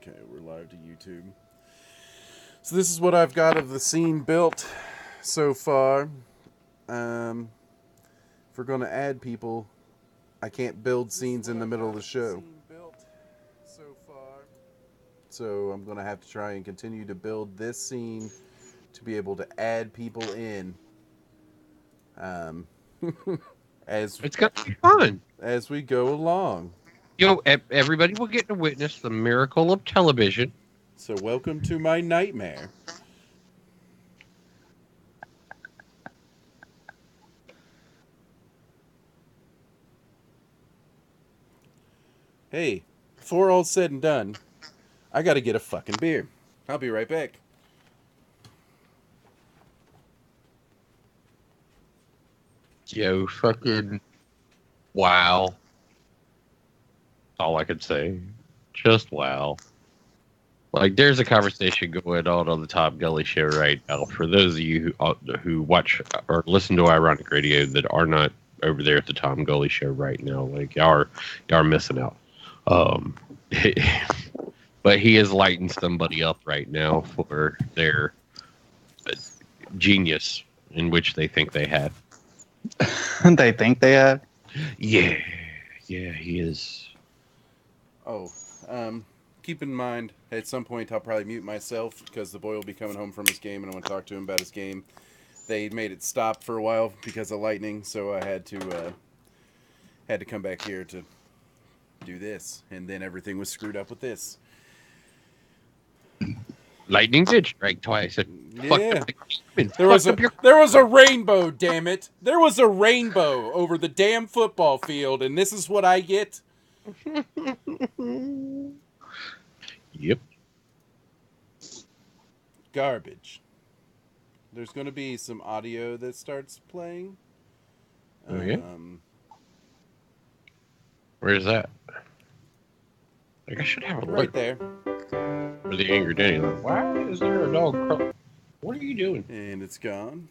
Okay, we're live to YouTube. So this is what I've got of the scene built so far. If we're going to add people, I can't build scenes in the middle of the show. So I'm going to have to try and continue to build this scene to be able to add people in. It's going to be fun. As we go along. You know, everybody will get to witness the miracle of television. So welcome to my nightmare. Hey, before all's said and done, I gotta get a fucking beer. I'll be right back. Yo, fucking wow. That's all I could say. Just wow. Like, there's a conversation going on the Tom Gully Show right now. For those of you who watch or listen to Ironic Radio that are not over there at the Tom Gully Show right now, like y'all are missing out. But he is lighting somebody up right now for their genius in which they think they have. They think they have? Yeah, he is. Oh, keep in mind, at some point I'll probably mute myself because the boy will be coming home from his game and I want to talk to him about his game. They made it stop for a while because of lightning, so I had to come back here to do this, and then everything was screwed up with this. Lightning did strike twice. Yeah. There was a rainbow, damn it. There was a rainbow over the damn football field, and this is what I get? Yep. Garbage. There's going to be some audio that starts playing. Oh, yeah? Where's that? Like, I should have a look. Right there. For the Angry Dandelion. Why is there a dog crawling? What are you doing? And it's gone.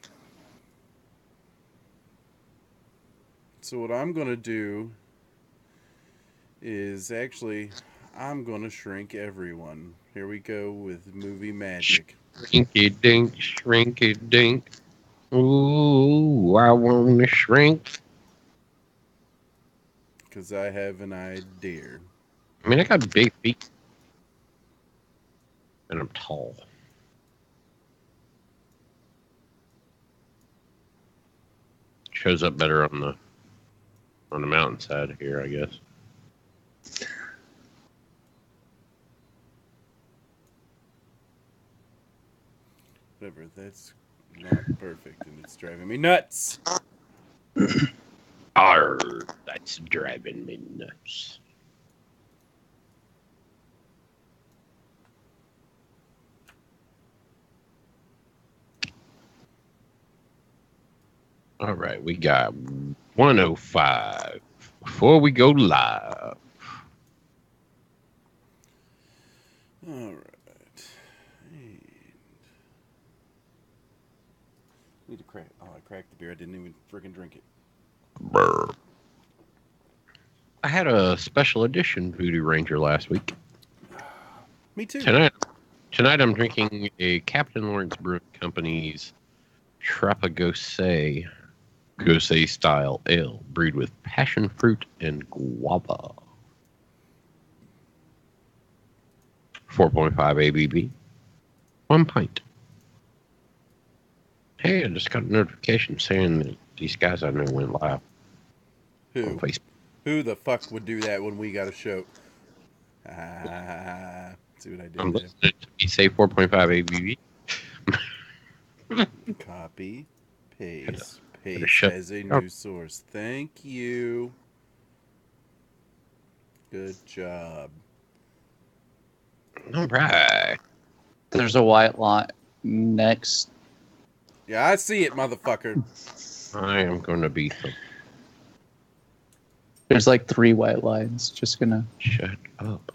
So what I'm going to do is actually, I'm going to shrink everyone. Here we go with movie magic. Shrinky dink. Ooh, I want to shrink. Because I have an idea. I mean, I got big feet. And I'm tall. Shows up better on the mountainside here, I guess. Whatever, that's not perfect, and it's driving me nuts. Arr, that's driving me nuts. All right, we got 105 before we go live. All right. Need to crack. Oh, I cracked the beer. I didn't even freaking drink it. Brr. I had a special edition Voodoo Ranger last week. Me too. Tonight I'm drinking a Captain Lawrence Brewing Company's Trapagose style ale brewed with passion fruit and guava. 4.5 ABV. 1 pint. Hey, I just got a notification saying that these guys I know went live. Who? On Facebook. Who the fuck would do that when we got a show? See what I did I'm there. listening to me say 4.5 ABV. Copy. Paste. Better Paste shut as a up. new source. Thank you. Good job. All right. There's a white line next. Yeah, I see it, motherfucker. I am going to beat them. There's like 3 white lines. Just gonna. Shut up.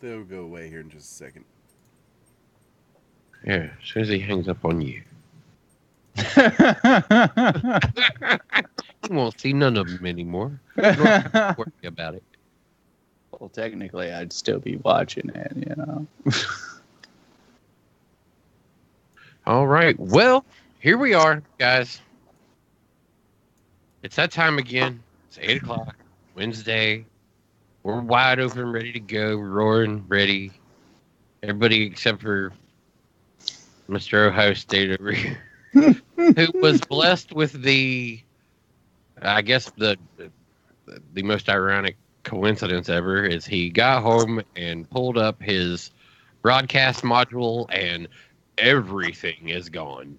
They'll go away here in just a second. Yeah, as soon as he hangs up on you. You won't see none of them anymore. Don't have to worry about it. Well, technically, I'd still be watching it, you know. All right. Well, here we are, guys. It's that time again. It's 8 o'clock, Wednesday. We're wide open, ready to go, roaring, ready. Everybody except for Mr. Ohio State over here, who was blessed with I guess the most ironic coincidence ever is he got home and pulled up his broadcast module and everything is gone.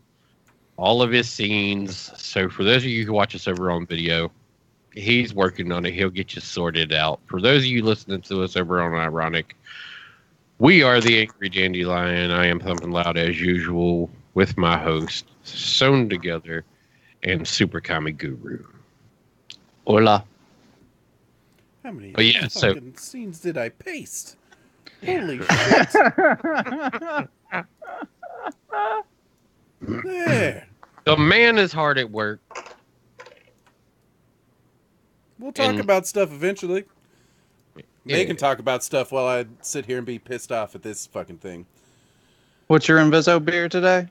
All of his scenes. So for those of you who watch us over on video, he's working on it. He'll get you sorted out. For those of you listening to us over on Ironic, we are the Angry Dandelion. I am thumping loud as usual with my host, sewn together, and Super Comic Guru. Hola. How many yeah, fucking scenes did I paste? Holy shit. There. The man is hard at work. We'll talk about stuff eventually. They can talk about stuff while I sit here and be pissed off at this fucking thing. What's your Inviso beer today?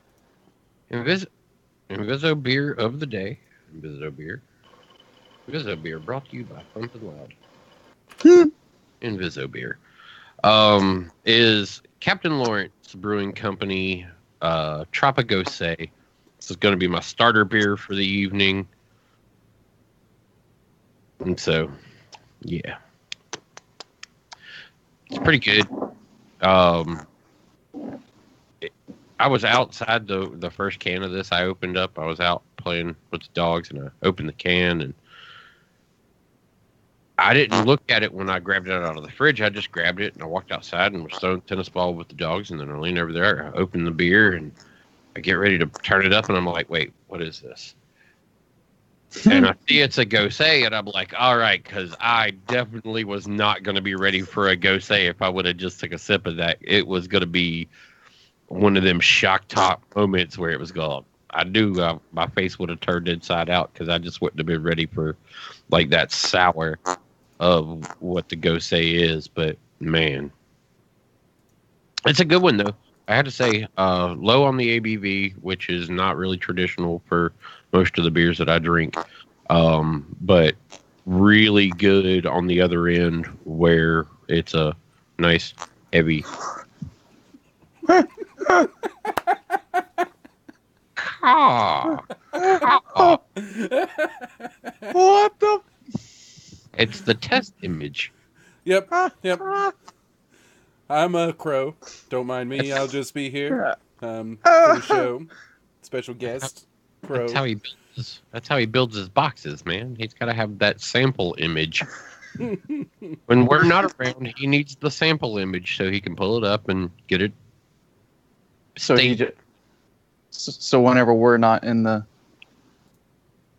Inviso beer of the day. Inviso beer brought to you by Thumpin' Loud. Inviso beer. Is Captain Lawrence Brewing Company Tropicose. This is going to be my starter beer for the evening. And so, yeah. It's pretty good. I was outside the first can of this I opened up. I was out playing with the dogs, and I opened the can, and I didn't look at it when I grabbed it out of the fridge. I just grabbed it, and I walked outside and was throwing tennis ball with the dogs, and then I leaned over there, I opened the beer, and I get ready to turn it up, and I'm like, wait, what is this? And I see it's a Gose, and I'm like, all right, because I definitely was not going to be ready for a Gose if I would have just took a sip of that. It was going to be one of them shock top moments where it was gone. I knew my face would have turned inside out because I just wouldn't have been ready for like that sour of what the Gose is. But man, it's a good one though. I had to say, low on the ABV, which is not really traditional for most of the beers that I drink, but really good on the other end where it's a nice heavy. What the? It's the test image. Yep. I'm a crow. Don't mind me. I'll just be here for the show. Special guest, crow. That's how he builds his boxes, man. He's got to have that sample image. When we're not around, he needs the sample image so he can pull it up and get it. So whenever we're not in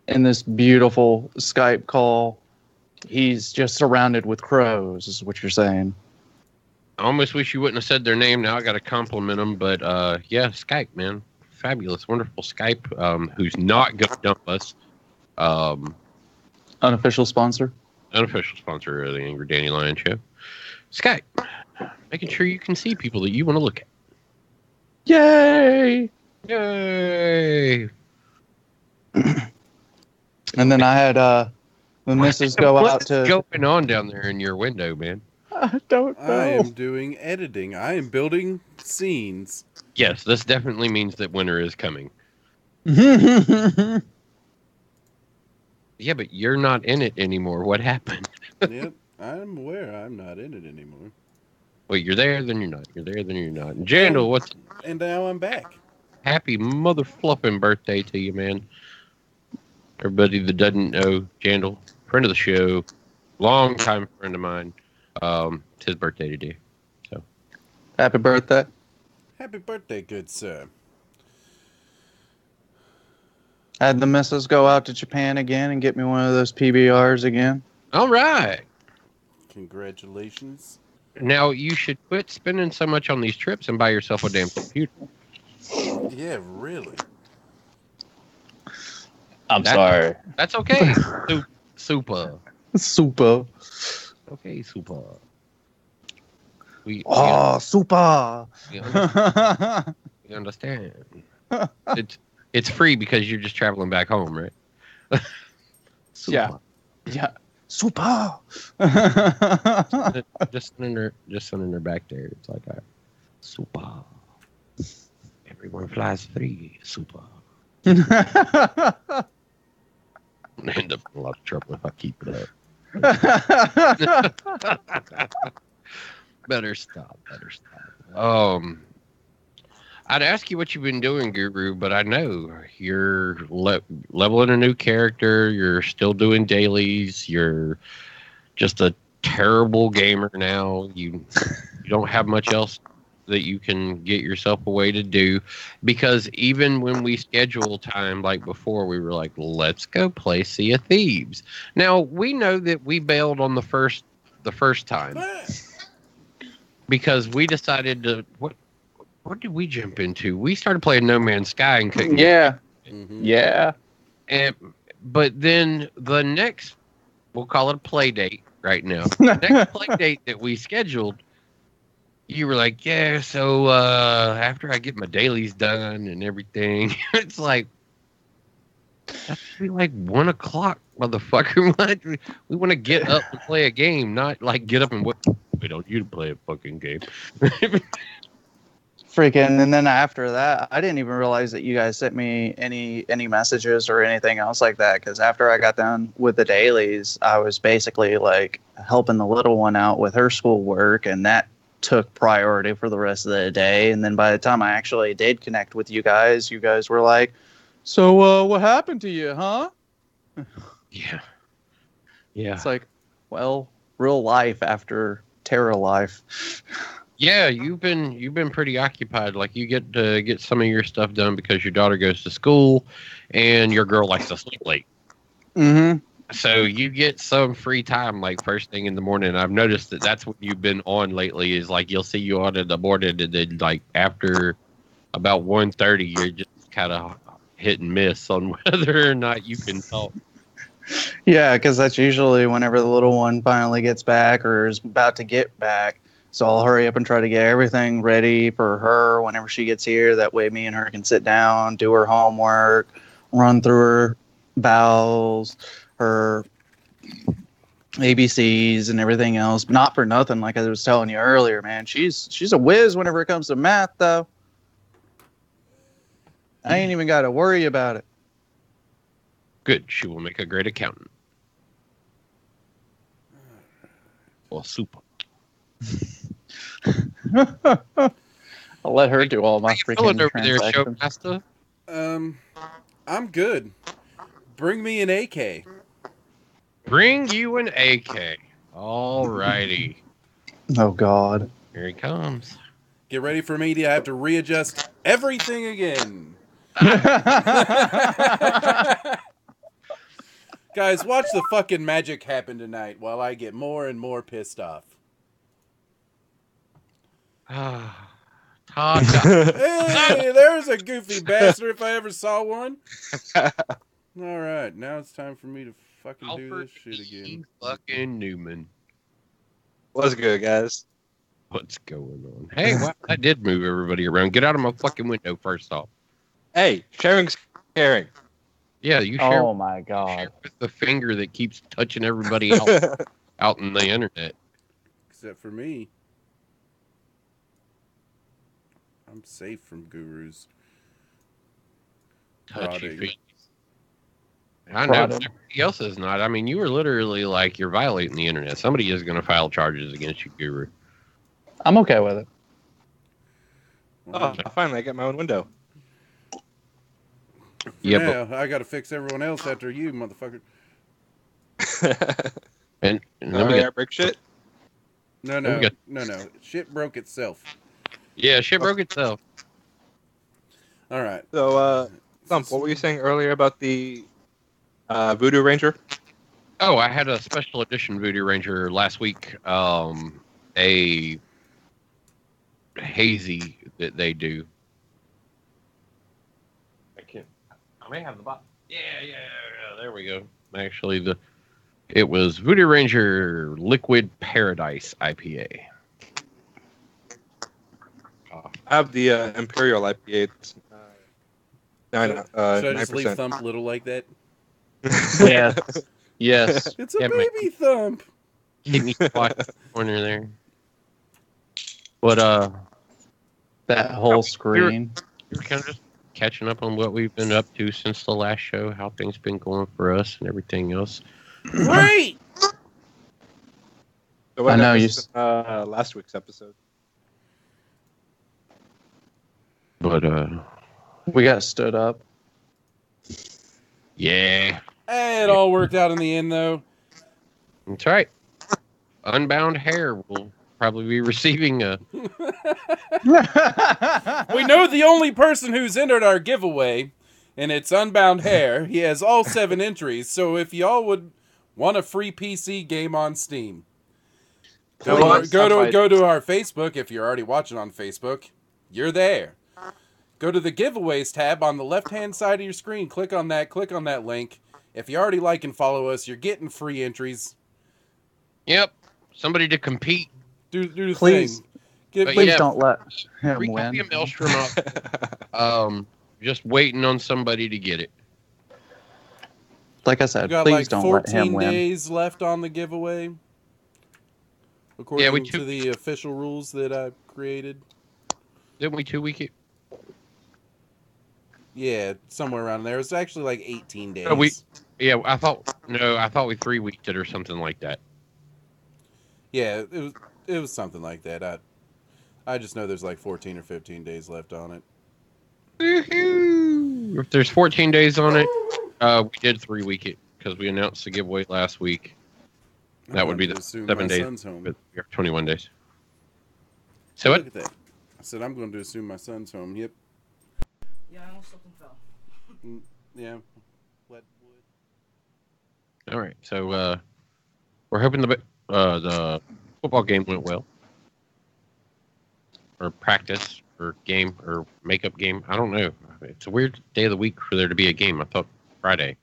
this beautiful Skype call, he's just surrounded with crows, is what you're saying. I almost wish you wouldn't have said their name. Now I got to compliment them, but yeah, Skype, man, fabulous, wonderful Skype. Who's not gonna dump us? Unofficial sponsor of the Angry Dandelion Show. Skype, making sure you can see people that you want to look at. Yay! And then I had the missus go out to. What's going on down there in your window, man? I don't know. I am doing editing. I am building scenes. Yes, this definitely means that winter is coming. Yeah, Yeah, but you're not in it anymore. What happened? Yep, I'm aware I'm not in it anymore. Wait, you're there, then you're not. You're there, then you're not. Jandal, what's And now I'm back. happy mother fluffing birthday to you, man. Everybody that doesn't know, Jandal, friend of the show, long time friend of mine. It's his birthday today. So happy birthday. Happy birthday, good sir. I had the missus go out to Japan again and get me one of those PBRs again. all right. Congratulations. Now you should quit spending so much on these trips and buy yourself a damn computer. Yeah, really. I'm sorry. That's okay. Super. Super. Okay, super. We super. we understand. It's free because you're just traveling back home, right? Super. Yeah. Super. Just sending her back there. It's like super. Everyone flies free. Super. I'm gonna end up in a lot of trouble if I keep it up. Better stop. I'd ask you what you've been doing, Guru, but I know you're leveling a new character. You're still doing dailies. You're just a terrible gamer now. You don't have much else that you can get yourself a way to do, because even when we schedule time like before, we were like, let's go play Sea of Thieves. Now we know that we bailed on the first time because we decided to what did we jump into? We started playing No Man's Sky and couldn't yeah. Mm-hmm. Yeah. but then the next, we'll call it a play date right now. The next play date that we scheduled, you were like, yeah, so after I get my dailies done and everything, it's like, that's be like 1 o'clock, motherfucker. We want to get up and play a game, not like get up and wait on you to play a fucking game. Freaking, and then after that, I didn't even realize that you guys sent me any messages or anything else like that. Because after I got done with the dailies, I was basically like helping the little one out with her schoolwork, and that took priority for the rest of the day. And then by the time I actually did connect with you guys were like, "So, what happened to you, huh?" Yeah. It's like, well, real life after Terra life. Yeah, you've been pretty occupied. Like, you get to get some of your stuff done because your daughter goes to school, and your girl likes to sleep late. Mm-hmm. So you get some free time, like first thing in the morning. I've noticed that that's what you've been on lately. Is like you'll see you on in the morning, and then like after about 1:30, you're just kind of hit and miss on whether or not you can talk. Yeah, because that's usually whenever the little one finally gets back or is about to get back. So I'll hurry up and try to get everything ready for her whenever she gets here. That way me and her can sit down, do her homework, run through her vowels, her ABCs and everything else. Not for nothing, like I was telling you earlier, man. She's a whiz whenever it comes to math, though. I ain't even got to worry about it. Good. She will make a great accountant. Well, super. I'll let her do all my freaking over there, transactions. Showmaster. I'm good. Bring me an AK. Bring you an AK. All righty. Oh, God. Here he comes. Get ready for me to have to readjust everything again. Guys, watch the fucking magic happen tonight while I get more and more pissed off. Todd. Hey, there's a goofy bastard if I ever saw one. All right, now it's time for me to fucking do this shit again. Fucking Newman. What's good, guys? What's going on? Hey, wow, I did move everybody around. Get out of my fucking window first off. Hey, sharing's caring. Yeah, you share. Oh, my God. Share with the finger that keeps touching everybody else out in the internet. Except for me. I'm safe from gurus. Touchy Prodding. feet. I know, but everybody else is not. I mean, you were literally like, you're violating the internet. Somebody is going to file charges against you, Guru. I'm okay with it. Oh, finally, I got my own window. Yeah, now, I gotta fix everyone else after you, motherfucker. and then I break shit? No. Shit broke itself. Yeah, shit broke itself. All right. So, Thump, what were you saying earlier about the Voodoo Ranger? Oh, I had a special edition Voodoo Ranger last week. A hazy that they do. I may have the box. Yeah. There we go. Actually, it was Voodoo Ranger Liquid Paradise IPA. I have the Imperial IPA. It's, Should I just leave 9%. Thump little like that? Yes. It's a Yeah, man. baby Thump. Keep me quiet in the corner there. But That whole screen. we were kind of just catching up on what we've been up to since the last show, how things been going for us, and everything else. Great. So what I know happened in, last week's episode. But We got stood up. yeah, It all worked out in the end, though. that's right. Unbound Hair will probably be receiving a. We know the only person who's entered our giveaway, and it's Unbound Hair. He has all 7 entries, so if y'all would want a free PC game on Steam, go to our Facebook. If you're already watching on Facebook, you're there. Go to the giveaways tab on the left-hand side of your screen. Click on that link. If you already like and follow us, you're getting free entries. Yep, somebody to compete. Do the Please. thing. Please don't let him Free copy win. of Maelstrom up. Just waiting on somebody to get it. Like I We said, got please like don't let him 14 win. days left on the giveaway. According we to the official rules that I created. Didn't we 2 week it? Yeah, somewhere around there. It's actually like 18 days. No, I thought we 3 weeked it or something like that. Yeah, it was something like that. I just know there's like 14 or 15 days left on it. Woohoo! If there's 14 days on it, we did 3 week it because we announced the giveaway last week. That would be the 7 days. Home. But we have 21 days. So Look what? at that. I said I'm going to assume my son's home. Yep. Yeah, I almost slipped and fell. Yeah. Wet wood. All right. So we're hoping the football game went well, or practice, or game, or makeup game. I don't know. It's a weird day of the week for there to be a game. I thought Friday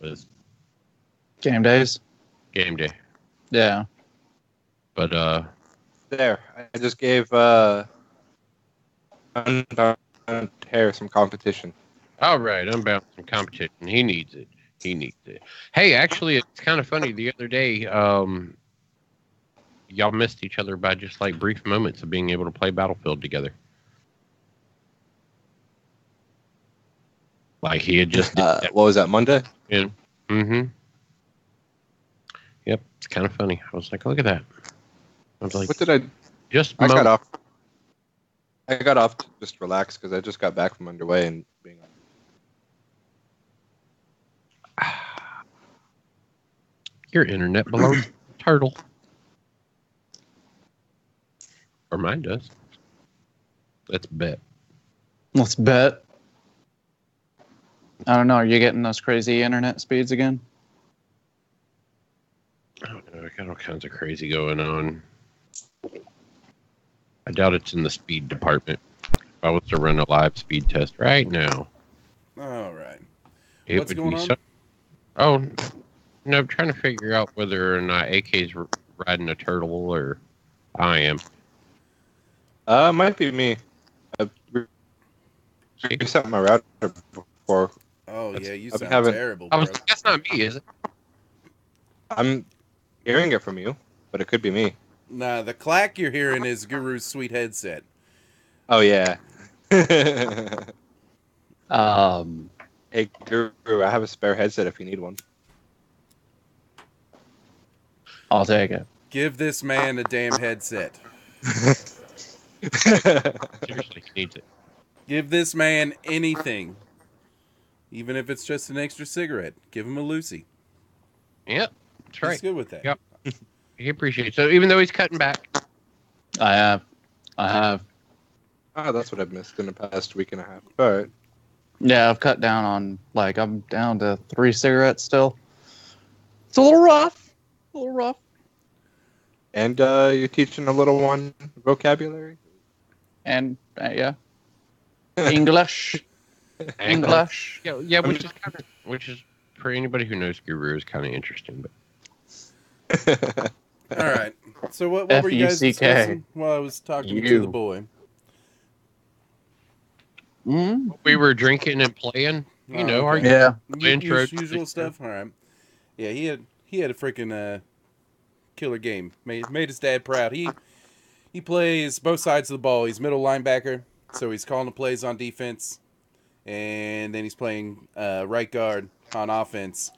was Game days. game day, Yeah. but There, I just gave Unbound Hair some competition. all right, Unbound some competition. He needs it. Hey, actually, it's kind of funny. The other day, y'all missed each other by just like brief moments of being able to play Battlefield together. Like he had just did that. What was that, Monday? Yeah. Mm-hmm. Yep, it's kind of funny. I was like, look at that. I was like, What did I? just I got moment. off. I got off to just relax because I just got back from underway and being. Your internet belongs to Turtle. Or mine does. Let's bet. Let's bet. I don't know. Are you getting those crazy internet speeds again? I don't know. I got all kinds of crazy going on. I doubt it's in the speed department. If I was to run a live speed test right now, All right. it What's would going be on? so. Oh, no, I'm trying to figure out whether or not AK's riding a turtle or I am. Might be me. I reset my router before. Oh, yeah, you I've sound having- terrible, I bro. was like, that's not me, is it? I'm hearing it from you, but it could be me. Nah, the clack you're hearing is Guru's sweet headset. Oh yeah. Hey Guru, I have a spare headset if you need one. I'll take it. Give this man a damn headset. Seriously, he needs it. Give this man anything. Even if it's just an extra cigarette. Give him a Lucy. Yep, that's He's right. good with that. Yep. He appreciates it. So even though he's cutting back, I have. Oh, that's what I've missed in the past week and a half. But Yeah, I've cut down on, like, I'm down to 3 cigarettes still. It's a little rough. and you're teaching a little one vocabulary. And, yeah. English. yeah, we just kind of which is for anybody who knows Guru is kind of interesting. But All right. So what were you guys F-U-C-K. discussing while I was talking to the boy? we were drinking and playing. You know, our Yeah. intro Usual stuff. All right. Yeah, he had a freaking killer game. Made his dad proud. He plays both sides of the ball. He's middle linebacker, so he's calling the plays on defense, and then he's playing right guard on offense.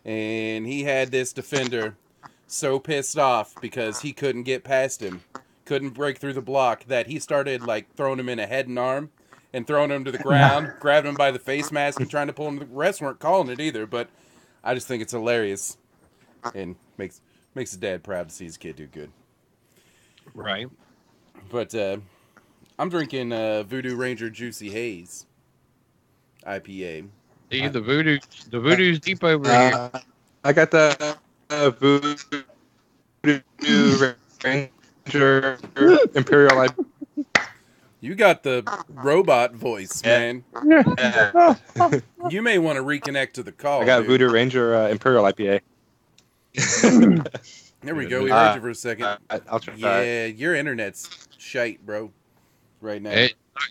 And he had this defender so pissed off because he couldn't get past him, couldn't break through the block, that he started like throwing him in a head and arm and throwing him to the ground, grabbing him by the face mask and trying to pull him. The refs weren't calling it either, but I just think it's hilarious and makes his dad proud to see his kid do good. right. But I'm drinking Voodoo Ranger Juicy Haze IPA. See, the voodoo's deep over here. I got the Voodoo Ranger Imperial IPA. You got the robot voice, man. Yeah. You may want to reconnect to the call. I got dude. Voodoo Ranger Imperial IPA. There we go. We heard you for a second. I'll try. Yeah, your internet's shite, bro. Right now.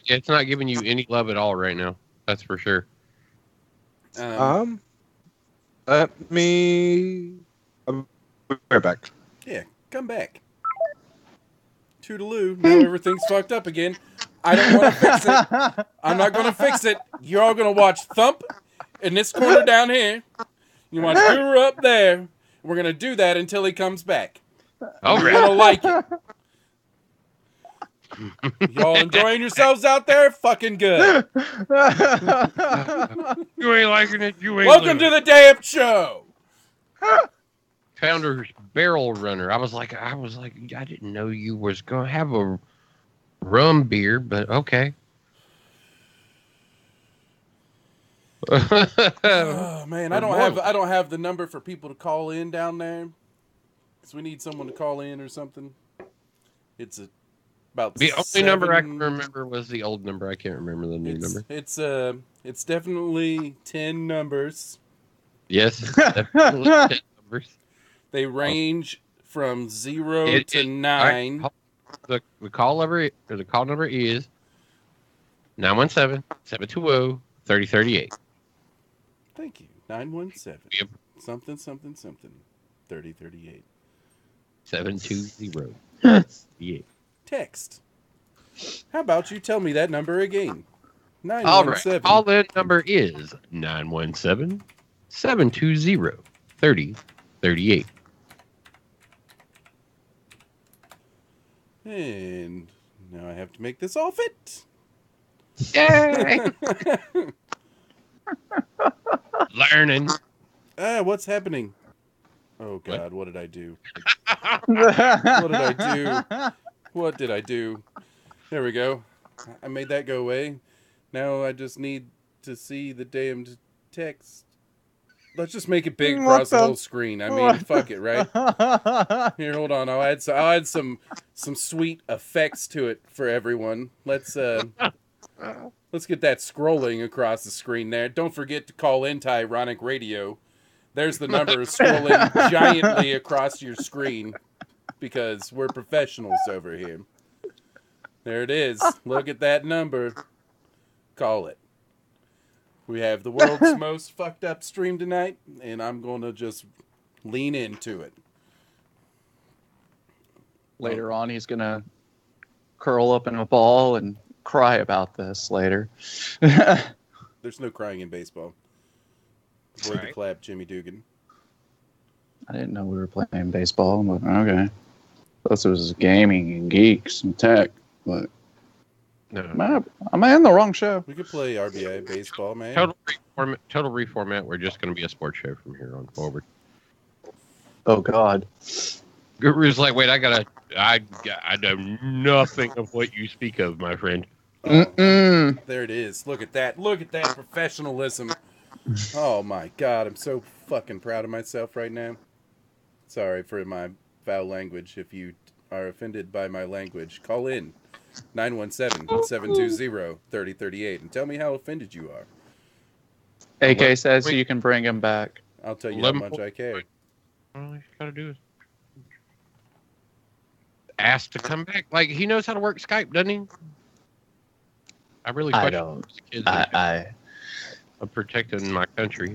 It's not giving you any love at all right now. That's for sure. Let me. I'll be right back. Yeah, come back. Toodaloo. Now everything's fucked up again. I don't want to fix it. I'm not going to fix it. You're all going to watch Thump in this corner down here. You watch Guru up there. We're going to do that until he comes back. All You're right. going to like it. Y'all enjoying yourselves out there? Fucking good. You ain't liking it. You ain't. Welcome to the damn show. Founder's Barrel Runner. I was like, I didn't know you was gonna have a rum beer, but okay. Oh man, I don't have the number for people to call in down there. Cause we need someone to call in or something. It's about The only number I can remember was the old number. I can't remember the new number. It's definitely 10 numbers. Yes, definitely 10 numbers. They range from 0 to 9. The call number is 917-720-3038. Thank you. 917. Yep. Something 3038. 720-38. Text. How about you tell me that number again? All right. 917. Call that number is 917-720-3038. And now I have to make this all fit. Yay! Learning. What's happening? Oh God, what did I do? What did I do? There we go. I made that go away. Now I just need to see the damned text. Let's just make it big across the whole screen. I mean, fuck it, right? Here, hold on. I'll add some sweet effects to it for everyone. Let's get that scrolling across the screen there. Don't forget to call into Ironic Radio. There's the number scrolling giantly across your screen because we're professionals over here. There it is. Look at that number. Call it. We have the world's most fucked up stream tonight, and I'm going to just lean into it. Later on, he's going to curl up in a ball and cry about this later. There's no crying in baseball. Avoid the clap, Jimmy Dugan. I didn't know we were playing baseball, but okay. Plus, it was gaming and geeks and tech, but No. am I in the wrong show? We could play RBI baseball, man. Total reformat. We're just going to be a sports show from here on forward. Oh God. Guru's like, wait, I know nothing of what you speak of, my friend. Oh, there it is. Look at that. Look at that professionalism. Oh my God, I'm so fucking proud of myself right now. Sorry for my foul language. If you are offended by my language, call in 917-720-3038 and tell me how offended you are. AK says you can bring him back. I'll tell you how much I care. All you gotta do is ask to come back. Like, he knows how to work Skype, doesn't he? I really I question don't. these kids I of protecting my country.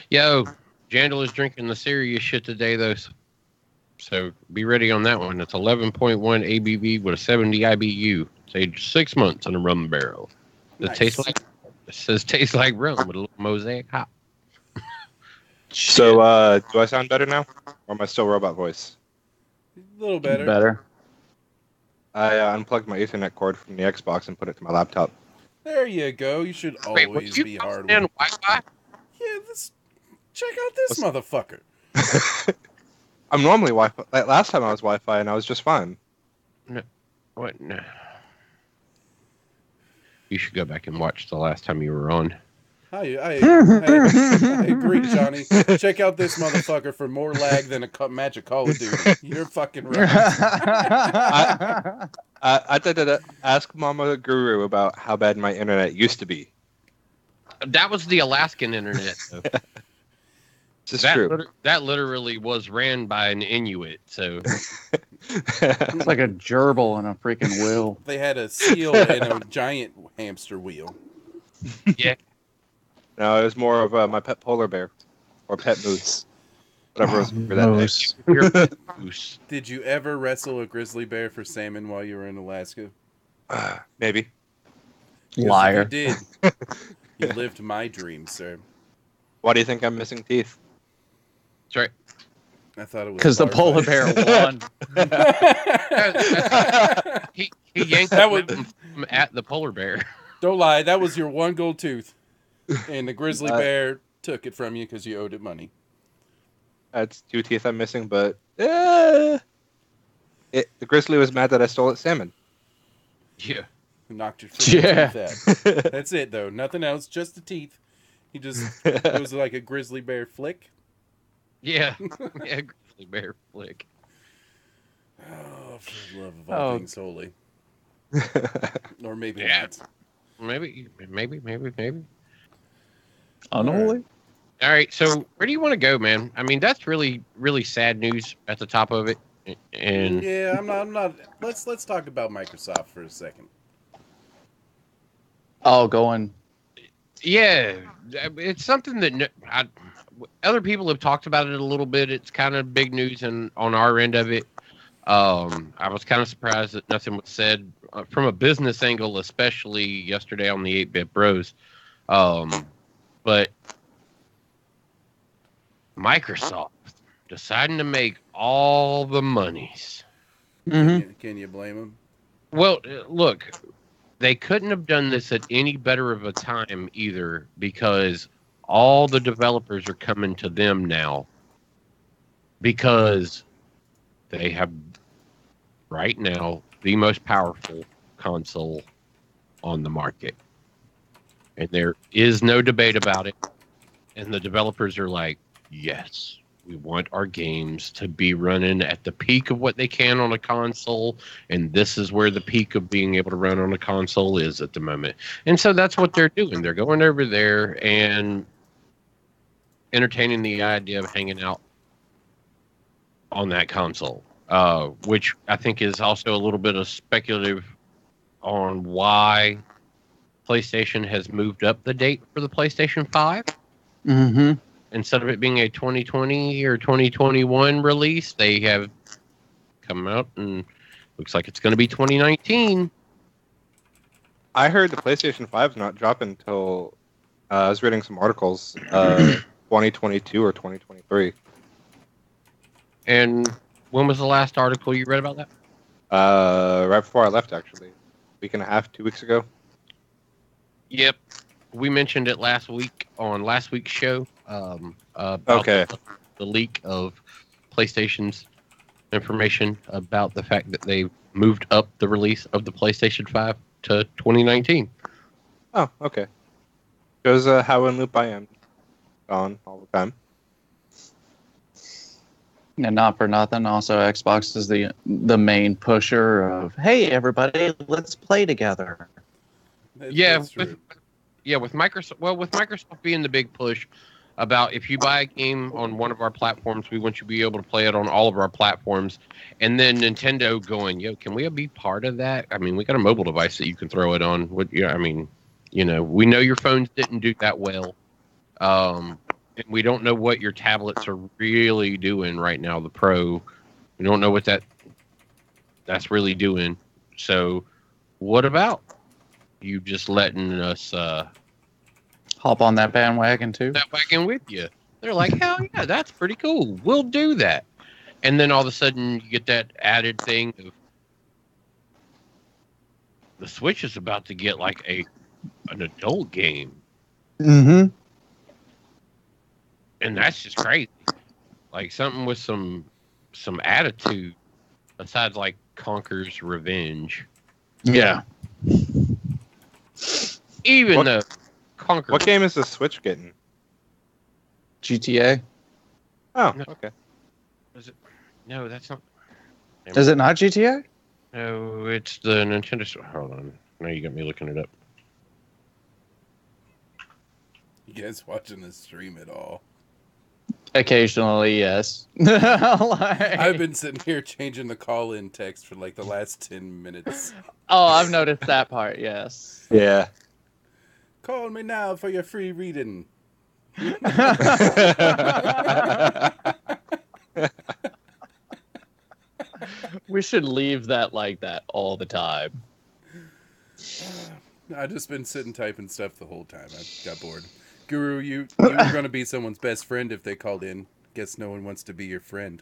Yo, Jandal is drinking the serious shit today, though. So be ready on that one. It's 11.1 ABV with a 70 IBU. It's aged 6 months in a rum barrel. It tastes like rum with a little mosaic hop. So, do I sound better now? Or am I still robot voice? A little better. better. I unplugged my Ethernet cord from the Xbox and put it to my laptop. There you go. You should Wait, always was you be hard. on Wi-Fi? Yeah, check out this motherfucker. I'm normally Wi-Fi. Like, last time I was Wi-Fi and I was just fine. What? No. You should go back and watch the last time you were on. I agree, Johnny. Check out this motherfucker for more lag than a match of Call of Duty. You're fucking right. I did ask Mama Guru about how bad my internet used to be. That was the Alaskan internet. Though. This is true. That literally was ran by an Inuit. So It's like a gerbil and a freaking wheel. They had a seal and a giant hamster wheel. yeah. No, it was more of my pet polar bear or pet moose, whatever was for that day. Moose. You're a goose. Did you ever wrestle a grizzly bear for salmon while you were in Alaska? Maybe. 'Cause Liar. If you did, you lived my dream, sir. Why do you think I'm missing teeth? That's right. I thought it was Because the bar polar fight. bear won. He yanked That that would- from at the polar bear. Don't lie, that was your one gold tooth. And the grizzly bear took it from you because you owed it money. That's 2 teeth I'm missing, but the grizzly was mad that I stole its salmon. Yeah. Knocked your freaking Yeah. teeth out. That's it, though. Nothing else, just the teeth. He just, it was like a grizzly bear flick. Yeah. Yeah. Grizzly bear flick. Oh, for the love of all things holy. Or maybe not. Maybe. Unholy? All right. So where do you want to go, man? I mean, that's really, really sad news at the top of it. And Yeah, I'm not. Let's talk about Microsoft for a second. Oh, going. yeah, it's something that other people have talked about it a little bit. It's kind of big news on our end of it. I was kind of surprised that nothing was said from a business angle, especially yesterday on the 8-Bit Bros. But Microsoft deciding to make all the monies. Can you blame them? Well, look, they couldn't have done this at any better of a time either, because all the developers are coming to them now because they have right now the most powerful console on the market. And there is no debate about it. And the developers are like, yes, we want our games to be running at the peak of what they can on a console. And this is where the peak of being able to run on a console is at the moment. And so that's what they're doing. They're going over there and entertaining the idea of hanging out on that console, which I think is also a little bit of speculative on why PlayStation has moved up the date for the PlayStation 5. Mm-hmm. Instead of it being a 2020 or 2021 release, they have come out and looks like it's going to be 2019. I heard the PlayStation 5 is not dropping until I was reading some articles, 2022 or 2023. And when was the last article you read about that? Right before I left, actually. Week and a half, 2 weeks ago. Yep. We mentioned it last week on last week's show. About Okay. the leak of PlayStation's information about the fact that they moved up the release of the PlayStation 5 to 2019. Oh, okay. Shows how in loop I am. On all the time. And not for nothing, also Xbox is the main pusher of, hey, everybody, let's play together. That's true. With Microsoft. Well, with Microsoft being the big push about if you buy a game on one of our platforms, we want you to be able to play it on all of our platforms. And then Nintendo going, yo, can we be part of that? I mean, we got a mobile device that you can throw it on. We know your phones didn't do that well. And we don't know what your tablets are really doing right now. The Pro, we don't know what that's really doing. So, what about you just letting us Hop on that bandwagon too. that wagon with you? They're like, hell yeah, that's pretty cool. We'll do that. And then all of a sudden, you get that added thing of the Switch is about to get like an adult game, Mm-hmm. and that's just crazy. Like something with some attitude, besides like Conker's Revenge. Yeah. Even What- though Conker, What game is the Switch getting? GTA. Oh, No. okay. no, that's not. Is it not GTA? No, it's the Nintendo. Hold on, now you got me looking it up. You guys watching this stream at all? Occasionally, yes. I've been sitting here changing the call-in text for like the last 10 minutes. Oh, I've noticed that part. Yes. Yeah. Call me now for your free reading. We should leave that like that all the time. I've just been sitting typing stuff the whole time. I got bored. Guru, you were going to be someone's best friend if they called in. Guess no one wants to be your friend.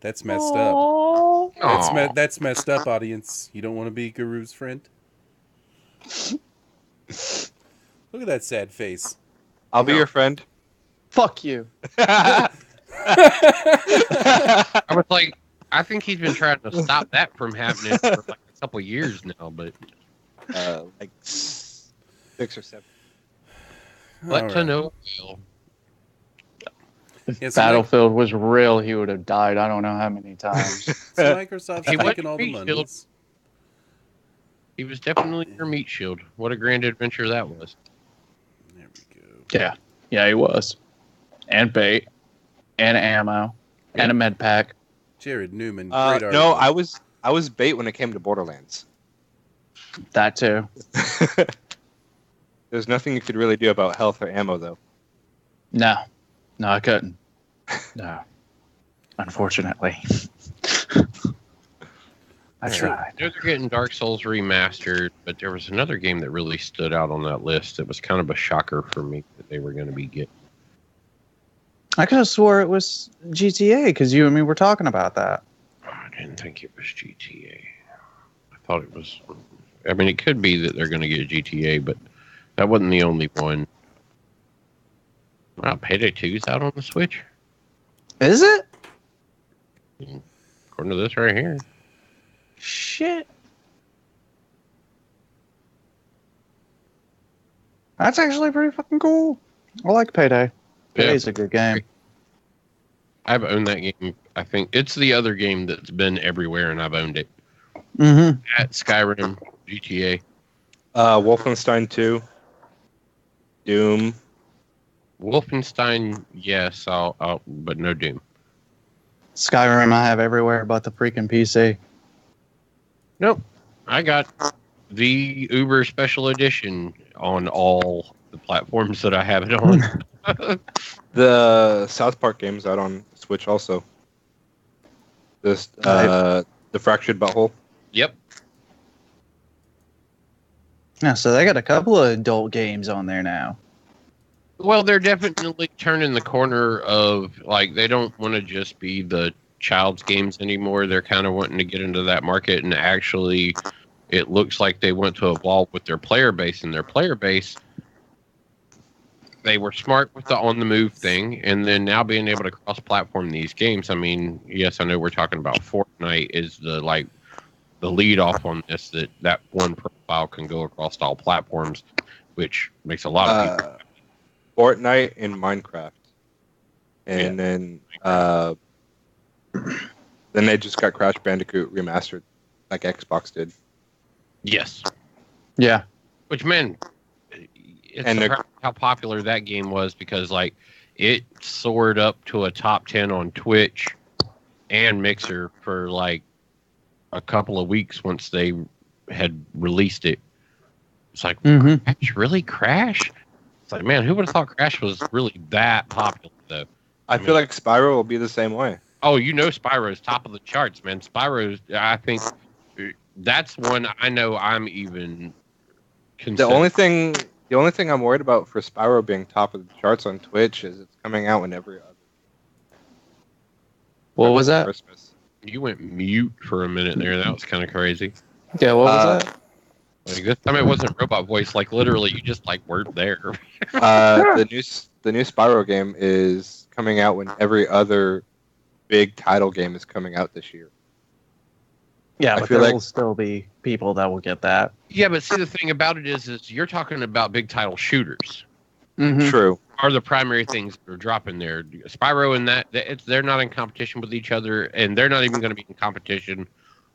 That's messed up. Aw. That's messed up, audience. You don't want to be Guru's friend? Look at that sad face. I'll be your friend. Fuck you. I was like, I think he's been trying to stop that from happening for like a couple years now, but Like 6 or 7. let All to right. know. Well, If Yeah, so Battlefield was real, he would have died I don't know how many times. So Microsoft's He taking wasn't all the beat money. he was definitely your meat shield. What a grand adventure that was. There we go. Yeah. Yeah, he was. And bait. And ammo. And a med pack. Jared Newman. Great No, article. I was bait when it came to Borderlands. That too. There's nothing you could really do about health or ammo, though. No. No, I couldn't. No. Unfortunately. I tried. They're getting Dark Souls remastered, but there was another game that really stood out on that list. It was kind of a shocker for me that they were going to be getting. I could have swore it was GTA because you and me were talking about that. Oh, I didn't think it was GTA. I thought it was. I mean, it could be that they're going to get GTA, but that wasn't the only one. Wow, Payday 2 is out on the Switch, Is it? according to this right here. Shit. That's actually pretty fucking cool. I like Payday. Payday's a good game. I've owned that game. I think it's the other game that's been everywhere, and I've owned it. Mm-hmm. At Skyrim, GTA. Wolfenstein 2. Doom. Wolfenstein, yes, I'll but no Doom. Skyrim I have everywhere but the freaking PC. Nope. I got the Uber Special Edition on all the platforms that I have it on. The South Park game's out on Switch also. This The Fractured Butthole. Yep. Yeah, so they got a couple of adult games on there now. Well, they're definitely turning the corner of, like, they don't want to just be the child's games anymore. They're kind of wanting to get into that market, and actually, it looks like they want to evolve with their player base, and their player base, they were smart with the on-the-move thing, and then now being able to cross-platform these games. I mean, yes, I know we're talking about Fortnite is the lead off on this, that one profile can go across all platforms, which makes a lot of people. Fortnite and Minecraft. And then they just got Crash Bandicoot remastered like Xbox did. Yes. Yeah. Which, man, it's And surprising how popular that game was because, like, it soared up to a top 10 on Twitch and Mixer for, like, a couple of weeks once they had released it. It's like, Crash? Really? Crash? It's like, man, who would have thought Crash was really that popular, though? I feel like Spyro will be the same way. Oh, you know Spyro's top of the charts, man. Spyro's, I think, that's one I know I'm even considering. The only thing I'm worried about for Spyro being top of the charts on Twitch is it's coming out when every other. What was that? Christmas. You went mute for a minute there. That was kind of crazy. Yeah, what was that? Like this time it wasn't robot voice. Like literally, you just like weren't there. The new Spyro game is coming out when every other big title game is coming out this year. Yeah, I but feel there like- will still be people that will get that. Yeah, but see the thing about it is you're talking about big title shooters True. are the primary things that are dropping there. Spyro and they're not in competition with each other, and they're not even going to be in competition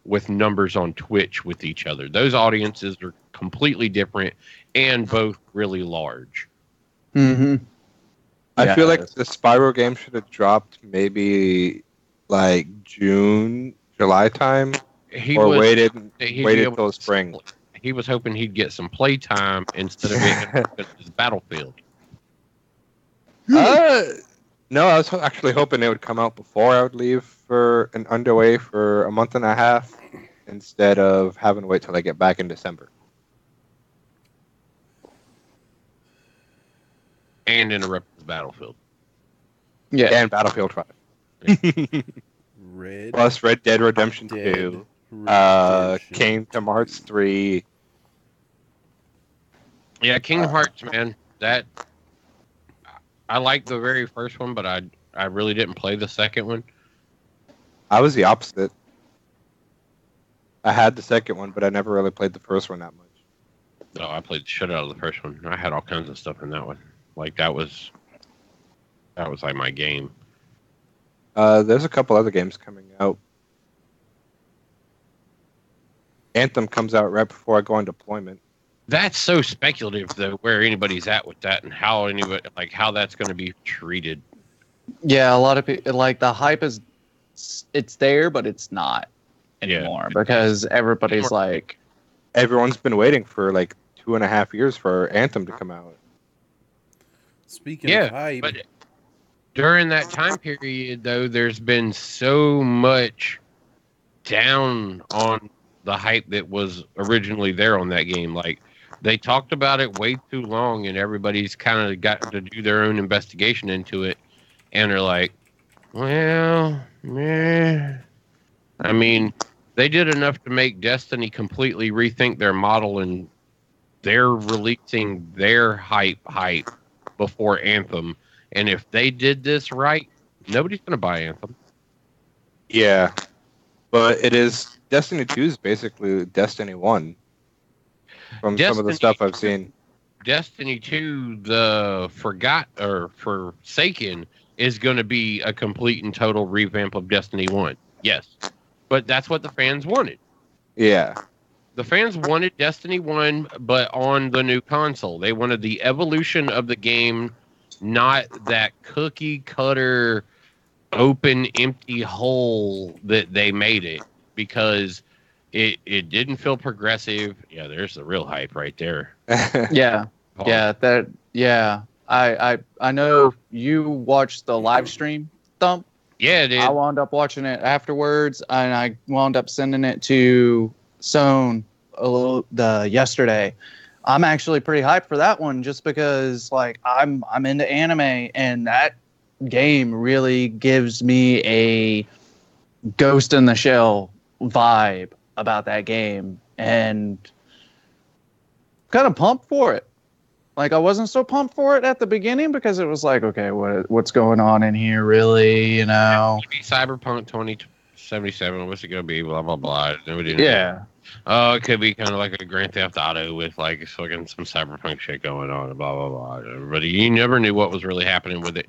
with numbers on Twitch with each other. Those audiences are completely different and both really large. I feel like the Spyro game should have dropped maybe like June, July time, waited till spring. He was hoping he'd get some play time instead of being his Battlefield. No, I was actually hoping it would come out before I would leave for an underway for a month and a half instead of having to wait till I get back in December. And interrupt the Battlefield. Yeah. And Battlefield 5. Plus Red Dead Redemption 2. Kingdom Hearts 3. Yeah, Kingdom Hearts, man. That I liked the very first one, but I really didn't play the second one. I was the opposite. I had the second one, but I never really played the first one that much. Oh, I played the shit out of the first one. I had all kinds of stuff in that one. Like that was like my game. There's a couple other games coming out. Anthem comes out right before I go on deployment. That's so speculative, though, where anybody's at with that and how how that's going to be treated. Yeah, a lot of people like the hype is it's there, but it's not anymore because everybody's like everyone's been waiting for like 2.5 years for Anthem to come out. Speaking of hype, but during that time period, though, there's been so much down on the hype that was originally there on that game. Like they talked about it way too long, and everybody's kind of got to do their own investigation into it, and they're like, well, I mean, they did enough to make Destiny completely rethink their model, and they're releasing their hype before Anthem. And if they did this right, nobody's going to buy Anthem. Yeah, but it is Destiny 2 is basically Destiny 1 from some of the stuff I've seen. Destiny 2, the Forsaken, is going to be a complete and total revamp of Destiny 1. Yes. But that's what the fans wanted. Yeah. The fans wanted Destiny 1, but on the new console. They wanted the evolution of the game, not that cookie cutter, open, empty hole that they made it, because it didn't feel progressive. Yeah, there's the real hype right there. Yeah. I know you watched the live stream, Thump. Yeah, dude. I wound up watching it afterwards, and I wound up sending it to Sohn yesterday. I'm actually pretty hyped for that one, just because like I'm into anime, and that game really gives me a Ghost in the Shell vibe about that game, and kind of pumped for it. Like I wasn't so pumped for it at the beginning because it was like, okay, what's going on in here, really? You know, Cyberpunk 2077. What's it gonna be? Blah blah blah. Nobody knows. yeah. Oh, it could be kind of like a Grand Theft Auto with like fucking some cyberpunk shit going on, blah blah blah. But you never knew what was really happening with it.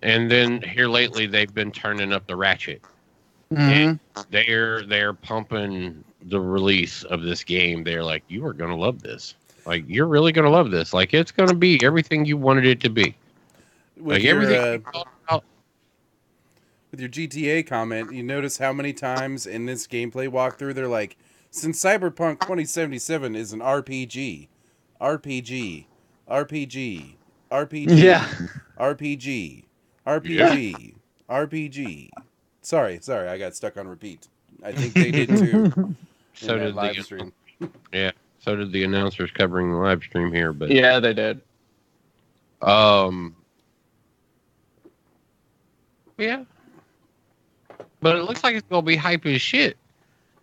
And then here lately, they've been turning up the ratchet. Mm-hmm. They're pumping the release of this game. They're like, you are gonna love this. Like, you're really gonna love this. Like, it's gonna be everything you wanted it to be. With Like your everything you thought about. with your GTA comment, you notice how many times in this gameplay walkthrough they're like, since Cyberpunk 2077 is an RPG, RPG, RPG, RPG, Yeah. RPG, Yeah. RPG, RPG. Sorry, I got stuck on repeat. I think they did too in So that did live the stream. yeah. So did the announcers covering the live stream here. But Yeah, they did. yeah. But it looks like it's gonna be hype as shit.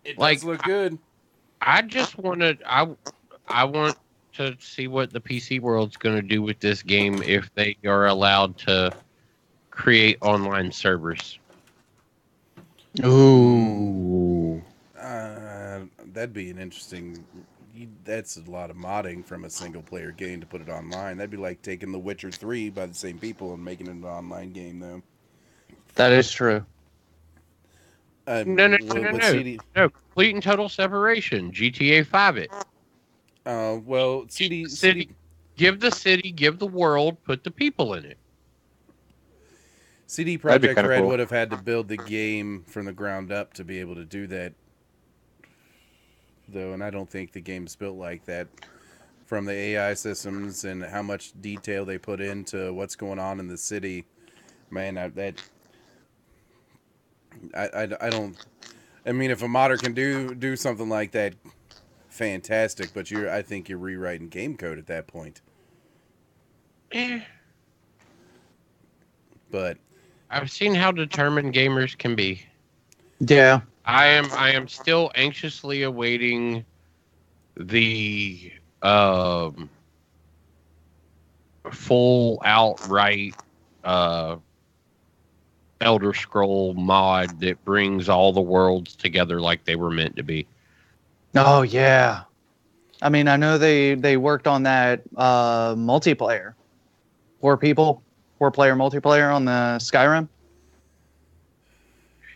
It Like, does look good. I just I want to see what the PC world's gonna do with this game if they are allowed to create online servers. Ooh. That'd be an interesting. That's a lot of modding from a single player game to put it online. That'd be like taking The Witcher 3 by the same people and making it an online game, though. That is true. No. With CD, No, complete and total separation. GTA 5 it. well, CD, City. Give the world, put the people in it. CD That'd be Projekt kinda Red cool. would have had to build the game from the ground up to be able to do that, though, and I don't think the game's built like that. From the AI systems and how much detail they put into what's going on in the city, man, I don't. I mean, if a modder can do something like that, fantastic. But I think you're rewriting game code at that point. Eh. But I've seen how determined gamers can be. Yeah. I am still anxiously awaiting the full outright Elder Scroll mod that brings all the worlds together like they were meant to be. Oh yeah. I mean, I know they worked on that multiplayer. 4 player multiplayer on the Skyrim.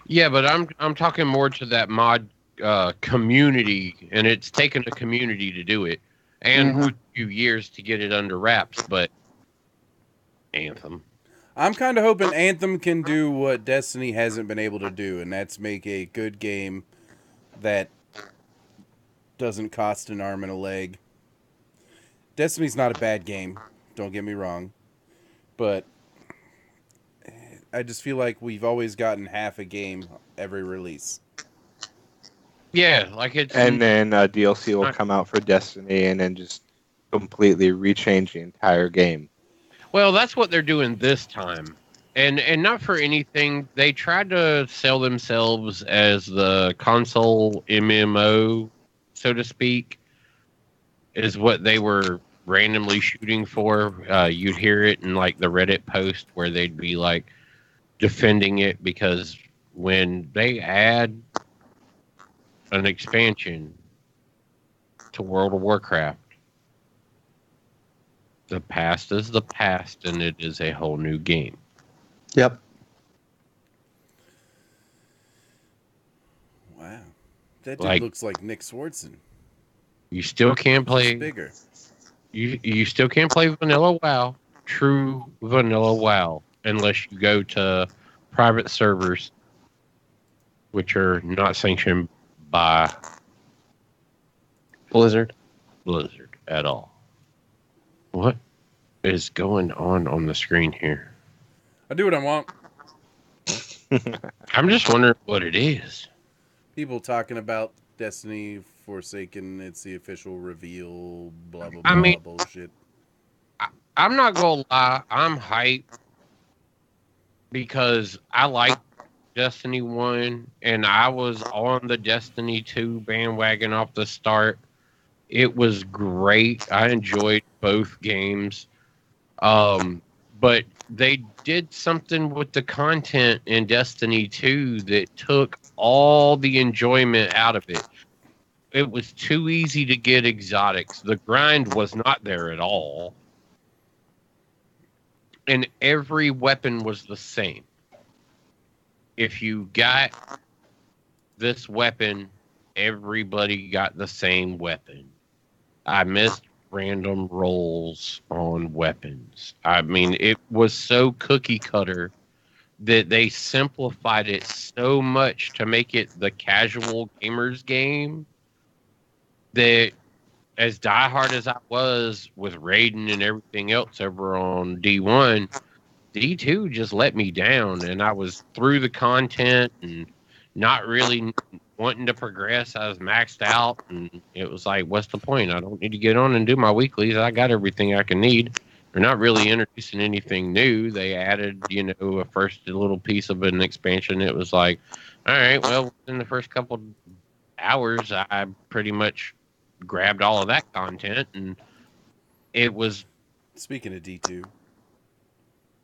Yeah, but I'm talking more to that mod community, and it's taken a community to do it, and a few years to get it under wraps. But Anthem, I'm kind of hoping Anthem can do what Destiny hasn't been able to do, and that's make a good game that doesn't cost an arm and a leg. Destiny's not a bad game, don't get me wrong, but I just feel like we've always gotten half a game every release. yeah, like it's And then DLC will come out for Destiny, and then just completely rechange the entire game. well, that's what they're doing this time, and not for anything. They tried to sell themselves as the console MMO, so to speak, is what they were randomly shooting for. You'd hear it in like the Reddit post where they'd be like defending it because when they add an expansion to World of Warcraft, the past is the past and it is a whole new game. Yep. Wow. That dude Like- looks like Nick Swardson. You still can't Just play bigger. you still can't play vanilla WoW, true vanilla WoW, unless you go to private servers which are not sanctioned by Blizzard. Blizzard at all. What is going on the screen here? I do what I want. I'm just wondering what it is. People talking about Destiny Forsaken, it's the official reveal, blah, blah, I blah, mean- bullshit. I'm not gonna lie, I'm hyped because I like Destiny 1 and I was on the Destiny 2 bandwagon off the start. It was great. I enjoyed both games. But they did something with the content in Destiny 2 that took all the enjoyment out of it. It was too easy to get exotics. The grind was not there at all. And every weapon was the same. If you got this weapon, everybody got the same weapon. I missed random rolls on weapons. I mean, it was so cookie cutter that they simplified it so much to make it the casual gamers game that, as diehard as I was with Raiden and everything else over on D1, D2 just let me down, and I was through the content and not really wanting to progress. I was maxed out, and it was like, what's the point? I don't need to get on and do my weeklies. I got everything I can need. They're not really introducing anything new. They added, a first little piece of an expansion. It was like, all right, well, in the first couple hours, I pretty much grabbed all of that content, and it was, Speaking of D2,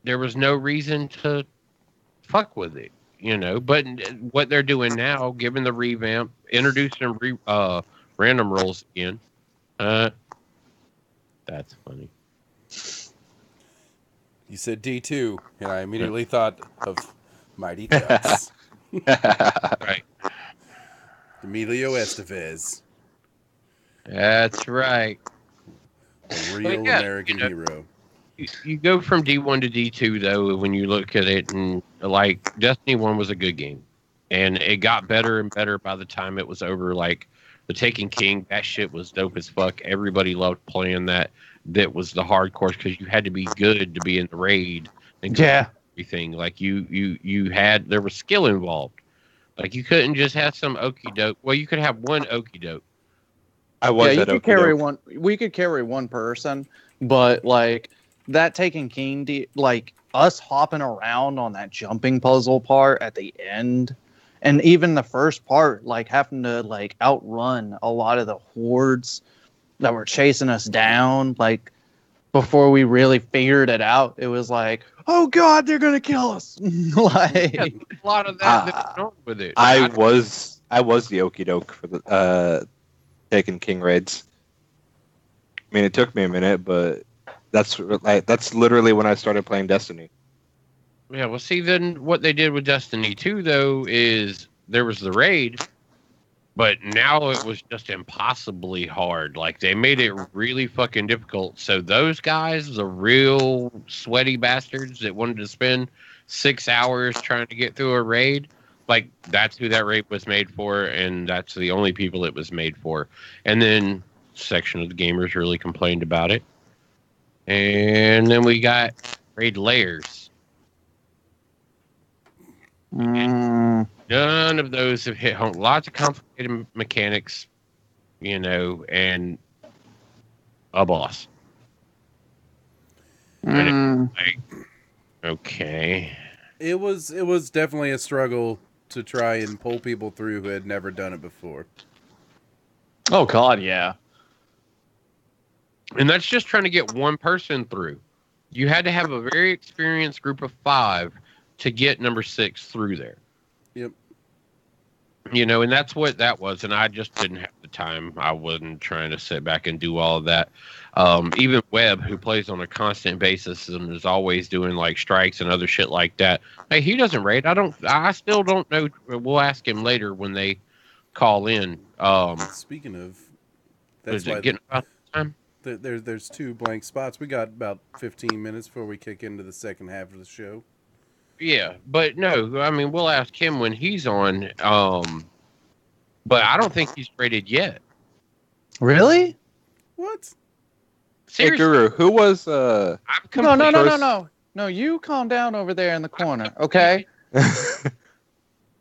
there was no reason to fuck with it, But what they're doing now, given the revamp, introducing random rolls again, that's funny. you said D2, and I immediately thought of Mighty Ducks. Right. Emilio Estevez, That's right. a real yeah, American hero. You go from D1 to D2, though, when you look at it, and like Destiny 1 was a good game. And it got better and better by the time it was over. Like the Taken King, that shit was dope as fuck. Everybody loved playing that. That was the hardcore because you had to be good to be in the raid and everything. Like there was skill involved. Like you couldn't just have some okie doke. Well, you could have one okie doke. You could carry one. We could carry one person, but like that Taken King, like us hopping around on that jumping puzzle part at the end, and even the first part, like having to like outrun a lot of the hordes that were chasing us down, like before we really figured it out, it was like, oh god, they're gonna kill us. Like a lot of that went on with it. I was the okie doke for the Taken King raids. I mean, it took me a minute, but that's literally when I started playing Destiny. Yeah, well, see, then what they did with Destiny 2, though, is there was the raid, but now it was just impossibly hard. Like, they made it really fucking difficult. So those guys, the real sweaty bastards that wanted to spend 6 hours trying to get through a raid, like, that's who that raid was made for, and that's the only people it was made for. And then a section of the gamers really complained about it. And then we got raid layers. None of those have hit home. Lots of complicated mechanics, and a boss. Like, okay. It was definitely a struggle to try and pull people through who had never done it before. oh god, yeah. And that's just trying to get one person through. You had to have a very experienced group of 5 to get number 6 through there. Yep. And that's what that was. And I just didn't have the time. I wasn't trying to sit back and do all of that. Even Webb, who plays on a constant basis and is always doing like strikes and other shit like that. Hey, he doesn't raid. I still don't know. We'll ask him later when they call in. Speaking of, that's why getting about time. There's 2 blank spots. We got about 15 minutes before we kick into the second half of the show. Yeah, but no, I mean, we'll ask him when he's on. But I don't think he's rated yet. Really? What? Seriously? Hey, Guru, who was No, you calm down over there in the corner, okay?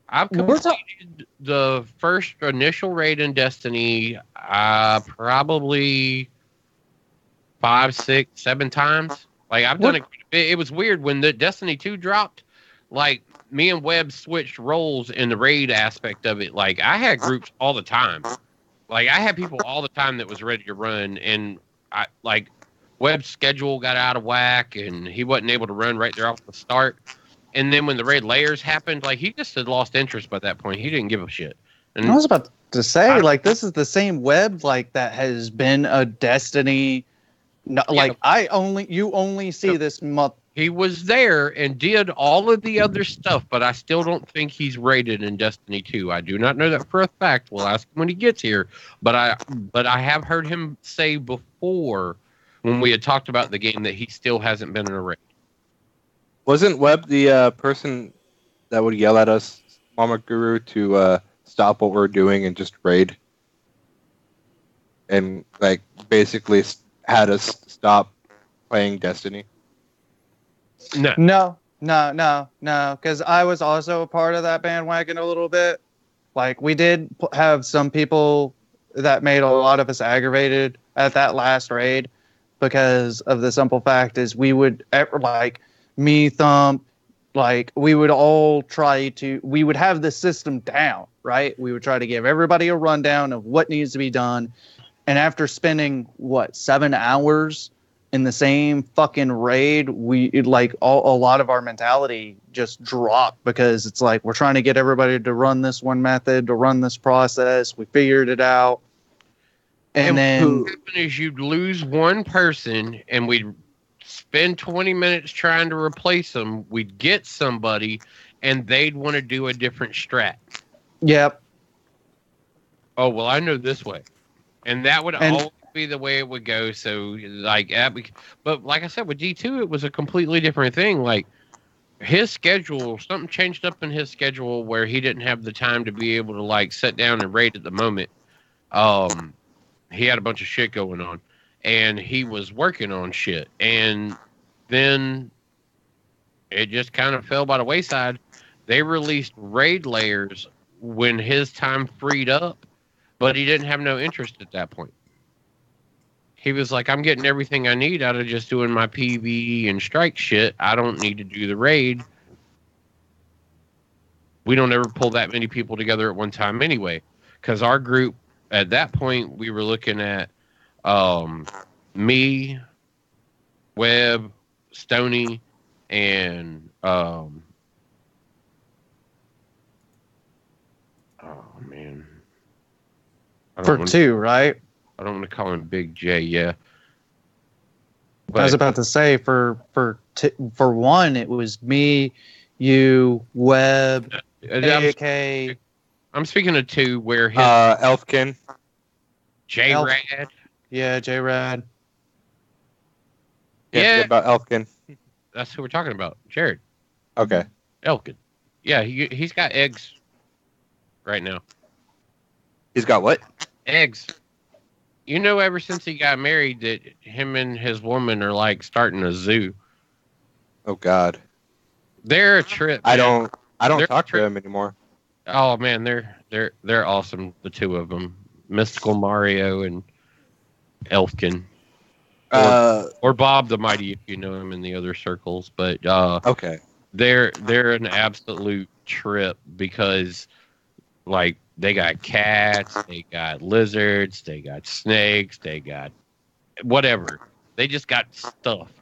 I've completed the first initial raid in Destiny probably 5, 6, 7 times. Like, I've done it. It was weird when the Destiny 2 dropped. Like, me and Webb switched roles in the raid aspect of it. Like, I had groups all the time. Like, I had people all the time that was ready to run, and Webb's schedule got out of whack, and he wasn't able to run right there off the start. And then when the raid layers happened, like, he just had lost interest by that point. He didn't give a shit. And I was about to say, this is the same Webb, like, that has been a Destiny. No, like, you only see this He was there and did all of the other stuff, but I still don't think he's rated in Destiny 2. I do not know that for a fact. We'll ask him when he gets here. But I have heard him say before when we had talked about the game that he still hasn't been in a raid. Wasn't Webb the person that would yell at us, Mama Guru, to stop what we're doing and just raid? And like basically had us stop playing Destiny? No, because I was also a part of that bandwagon a little bit. Like, we did have some people that made a lot of us aggravated at that last raid because of the simple fact is we would, like, me, Thump, like, we would all we would have the system down, right? We would try to give everybody a rundown of what needs to be done. And after spending, 7 hours in the same fucking raid, a lot of our mentality just dropped because it's like we're trying to get everybody to run this one method, to run this process. We figured it out. And then what would happen is you'd lose one person and we'd spend 20 minutes trying to replace them. We'd get somebody and they'd want to do a different strat. Yep. Oh, well, I know this way. And that would always be the way it would go. So, but like I said, with D2, it was a completely different thing. Like, his schedule, something changed up in his schedule where he didn't have the time to be able to, like, sit down and raid at the moment. He had a bunch of shit going on. And he was working on shit. And then it just kind of fell by the wayside. They released raid layers when his time freed up, but he didn't have no interest at that point. He was like, I'm getting everything I need out of just doing my PvE and strike shit. I don't need to do the raid. We don't ever pull that many people together at one time anyway. Because our group, at that point, we were looking at me, Webb, Stoney, and oh man. for 2, right? I don't want to call him Big J, yeah. But I was about to say for 1, it was me, you, Webb, AK. I'm speaking of 2 where his Elfkin. J-Rad. Yeah, J-Rad. Yeah, about Elfkin. That's who we're talking about. Jared. Okay. Elkin. Yeah, he's got eggs right now. He's got what? Eggs. You know, ever since he got married, that him and his woman are like starting a zoo. Oh God. They're a trip. Man. I don't talk to them anymore. Oh man, they're awesome. The 2 of them, Mystical Mario and Elfkin. Or Bob the Mighty, if you know him in the other circles. But okay, they're an absolute trip because, like, they got cats, they got lizards, they got snakes, they got whatever. They just got stuff.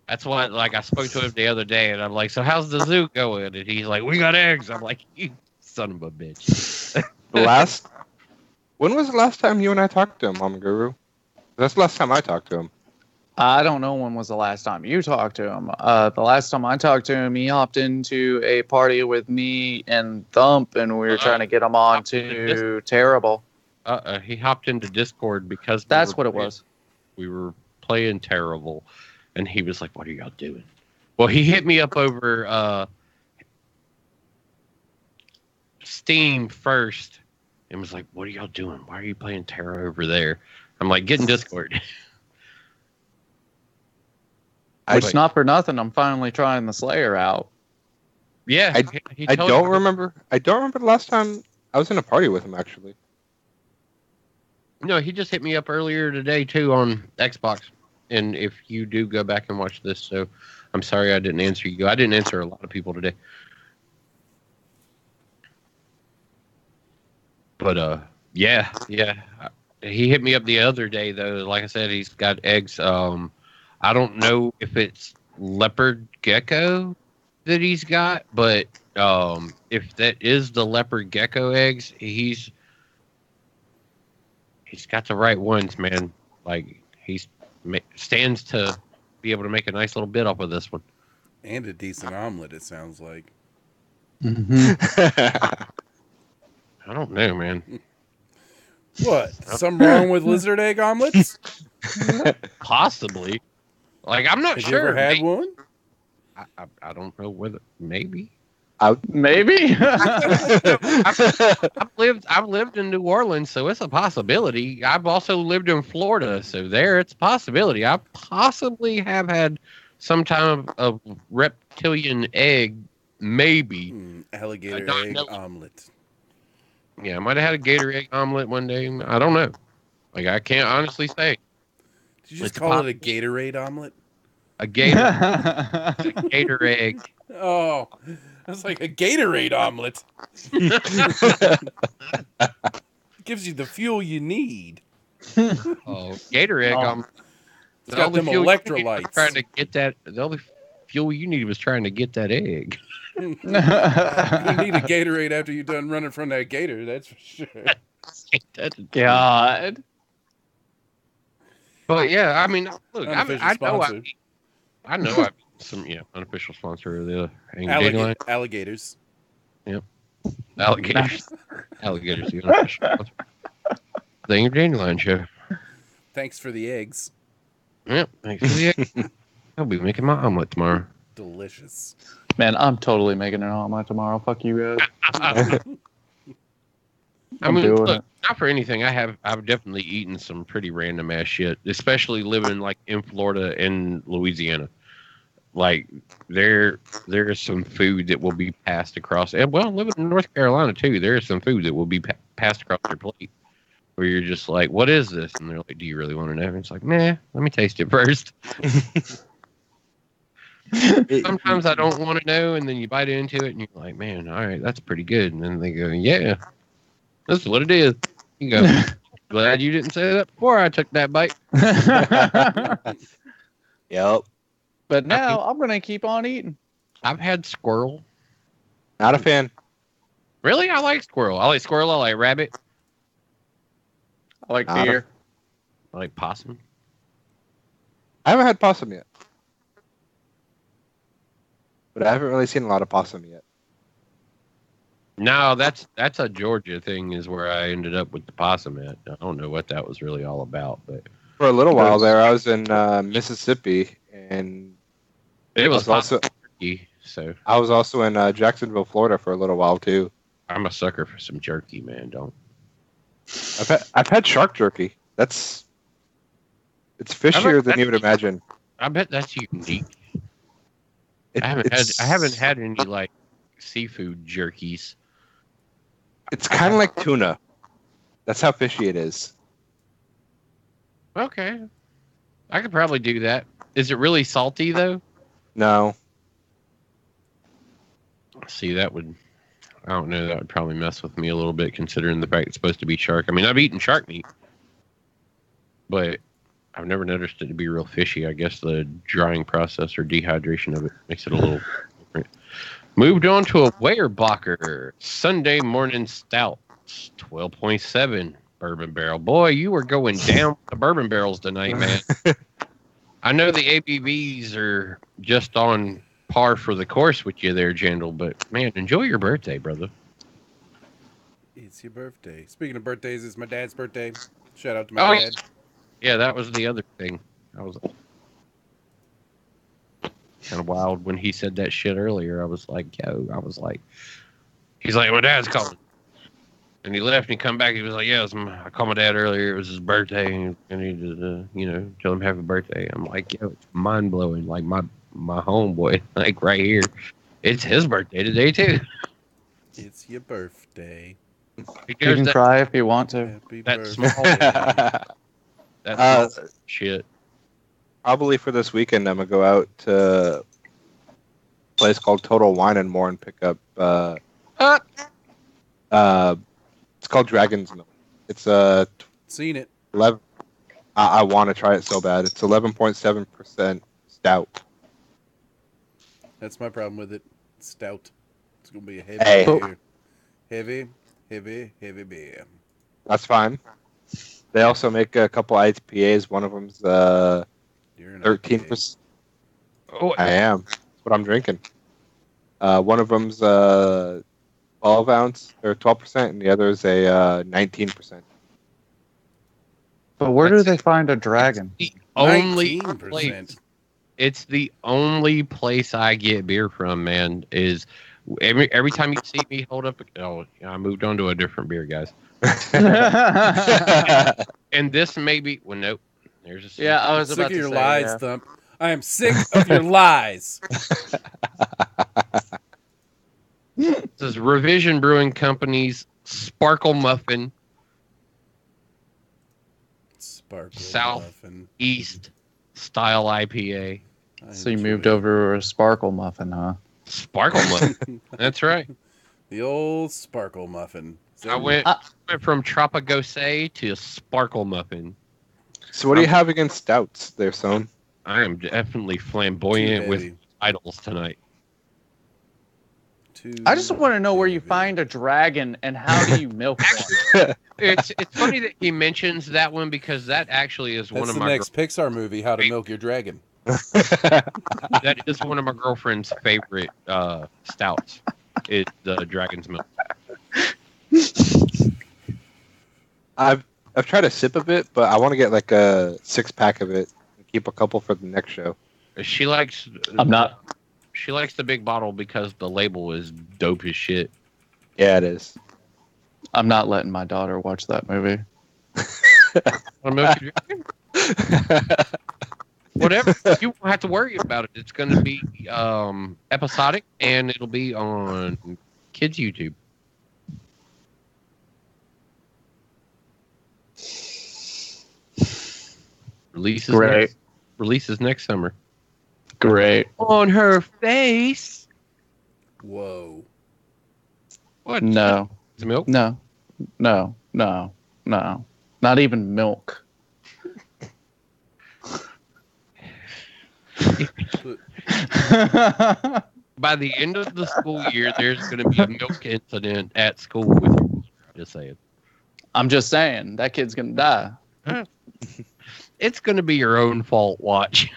That's why, like, I spoke to him the other day, and I'm like, so how's the zoo going? And he's like, we got eggs. I'm like, you son of a bitch. When was the last time you and I talked to him, Mama Guru? That's the last time I talked to him. I don't know when was the last time you talked to him. The last time I talked to him, he hopped into a party with me and Thump, and we were trying to get him on to Terrible. He hopped into Discord because that's what it was. We were playing Terrible, and he was like, "What are y'all doing?" Well, he hit me up over Steam first, and was like, "What are y'all doing? Why are you playing Terra over there?" I'm like, "Get in Discord." Which, not for nothing, I'm finally trying the Slayer out. Yeah, I don't remember. I don't remember the last time I was in a party with him. Actually, no, he just hit me up earlier today too on Xbox. And if you do go back and watch this, so I'm sorry I didn't answer you. I didn't answer a lot of people today. But yeah. He hit me up the other day though. Like I said, he's got eggs. I don't know if it's leopard gecko that he's got, but if that is the leopard gecko eggs, he's got the right ones, man. Like, he stands to be able to make a nice little bit off of this one. And a decent omelet, it sounds like. I don't know, man. What? Something wrong with lizard egg omelets? Possibly. Like, I'm not Have sure. you ever had Maybe- one? I don't know whether maybe. Maybe. I've lived in New Orleans, so it's a possibility. I've also lived in Florida, so there it's a possibility. I possibly have had some type of reptilian egg, maybe. Alligator not egg know. omelet. Yeah, I might have had a gator egg omelet one day. I don't know. Like, I can't honestly say. Did you just It's call it a Gatorade omelet? A gator egg. Oh, I was like, a Gatorade omelet. Gives you the fuel you need. Oh, gator egg Oh. omelet. It's got them fuel you needed was electrolytes. Trying to get that. The only fuel you needed was trying to get that egg. You're going to need a Gatorade after you're done running from that gator, that's for sure. God. But yeah, I mean, look, Unofficial I sponsor. I know I've some unofficial sponsor of the Dandelion. Alligators. Alligators. Alligators, the unofficial sponsor. The TheAngryDandelion Show. Thanks for the eggs. Yep, thanks for the egg. I'll be making my omelet tomorrow. Delicious. Man, I'm totally making an omelet tomorrow. Fuck you guys. I I'm mean, doing look, it. not for anything. I've definitely eaten some pretty random ass shit, especially living like in Florida and Louisiana. Like there is some food that will be passed across. And well, living in North Carolina too, there is some food that will be passed across your plate, where you're just like, "What is this?" And they're like, "Do you really want to know?" And it's like, "Nah, let me taste it first." Sometimes I don't want to know, and then you bite into it, and you're like, "Man, all right, that's pretty good." And then they go, "Yeah, that's what it is." You go, "Glad you didn't say that before I took that bite." Yep. But now I'm gonna keep on eating. I've had squirrel. Not a fan. Really, I like squirrel. I like squirrel. I like rabbit. I like Not a- deer. I like possum. I haven't had possum yet. But I haven't really seen a lot of possum yet. No, that's a Georgia thing. Is where I ended up with the possum at. I don't know what that was really all about, but For a little while there, I was in Mississippi, and it was also jerky. So I was also in Jacksonville, Florida, for a little while too. I'm a sucker for some jerky, man. Don't. I've had shark jerky. It's fishier than you would imagine. I bet that's unique. It- I it's- haven't had any like seafood jerkies. It's kind of like tuna. That's how fishy it is. Okay, I could probably do that. Is it really salty though? No, See, that would. I don't know. That would probably mess with me a little bit, considering the fact it's supposed to be shark. I mean, I've eaten shark meat, but I've never noticed it to be real fishy. I guess the drying process or dehydration of it makes it a little different. Moved on to a Weyerbacher Sunday morning stout, 12.7 bourbon barrel. Boy, you were going down with the bourbon barrels tonight, man. I know the ABVs are just on par for the course with you there, Jandal, but man, enjoy your birthday, brother. It's your birthday. Speaking of birthdays, it's my dad's birthday. Shout out to my Oh, dad. Yeah, that was the other thing. I was kind of wild when he said that shit earlier. I was like, he's like, my dad's calling. And he left and he come back. He was like, yeah, I called my dad earlier. It was his birthday. And I needed to, tell him happy birthday. I'm like, yo, it's mind blowing. Like my homeboy, like right here. It's his birthday today too. It's your birthday. You Because can cry if you want to. Happy that birthday. small that's shit. Probably for this weekend, I'm gonna go out to a place called Total Wine and More and pick up. It's called Dragon's Milk. It's Seen it. 11. I want to try it so bad. It's 11.7% stout. That's my problem with it. Stout. It's gonna be a heavy Hey. beer. Heavy beer. That's fine. They also make a couple IPAs. One of them's You're an 13%. Oh, I am. what I'm drinking. One of them's 12 ounce or 12%, and the other is a 19%. But where do they find a dragon? The only 19%. place, it's the only place I get beer from, man. Is every time you see me hold up. Oh, I moved on to a different beer, guys. And this may be. Well, nope. There's a Yeah, I was Sick about of to your say, lies, yeah. Thump. I am sick of your lies. This is Revision Brewing Company's Sparkle Muffin Sparkle South muffin. East style IPA. I So you enjoy moved it. over to a sparkle muffin, huh? Sparkle Muffin. That's right. The old sparkle muffin. I went from Tropicose to Sparkle Muffin. So what do you have against stouts there, son? I am definitely Too flamboyant with heavy. titles tonight. I just want to know where you find a dragon and how do you milk one? It's funny that he mentions that one because that actually is one That's of the my next Pixar movie, How to Milk Your Dragon. that is one of my girlfriend's favorite stouts. Is the Dragon's Milk. I've tried a sip of it, but I want to get like a 6-pack of it and keep a couple for the next show. She likes. I'm not. She likes the big bottle because the label is dope as shit. Yeah, it is. I'm not letting my daughter watch that movie. Wanna milk your dragon? Whatever. You won't have to worry about it. It's going to be episodic, and it'll be on kids' YouTube. Releases next summer. Great. On her face. Whoa. What? No. It's milk? No. No. No. No. Not even milk. By the end of the school year, there's going to be a milk incident at school with you. Just saying. I'm just saying, that kid's going to die. It's going to be your own fault, watch.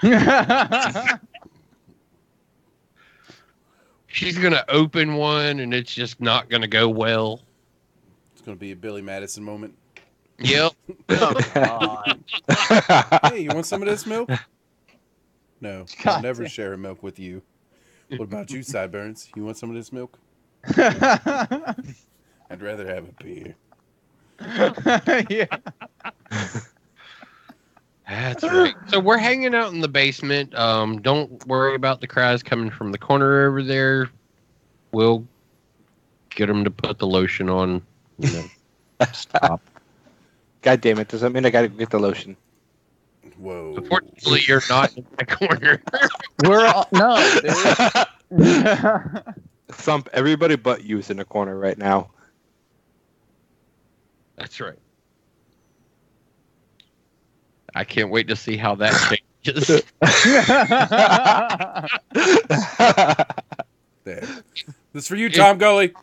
She's going to open one, and it's just not going to go well. It's going to be a Billy Madison moment. Yep. Oh, God. Hey, you want some of this milk? No, I'll God never damn. share a milk with you. What about you, Sideburns? You want some of this milk? I'd rather have a beer. Yeah. That's right. So we're hanging out in the basement. Don't worry about the cries coming from the corner over there. We'll get them to put the lotion on. You know, stop. God damn it! Does that mean I gotta get the lotion? Whoa. Unfortunately, you're not in my corner. We're all, no, dude. Thump, everybody but you is in the corner right now. That's right. I can't wait to see how that changes. There. This is for you, Tom Gully.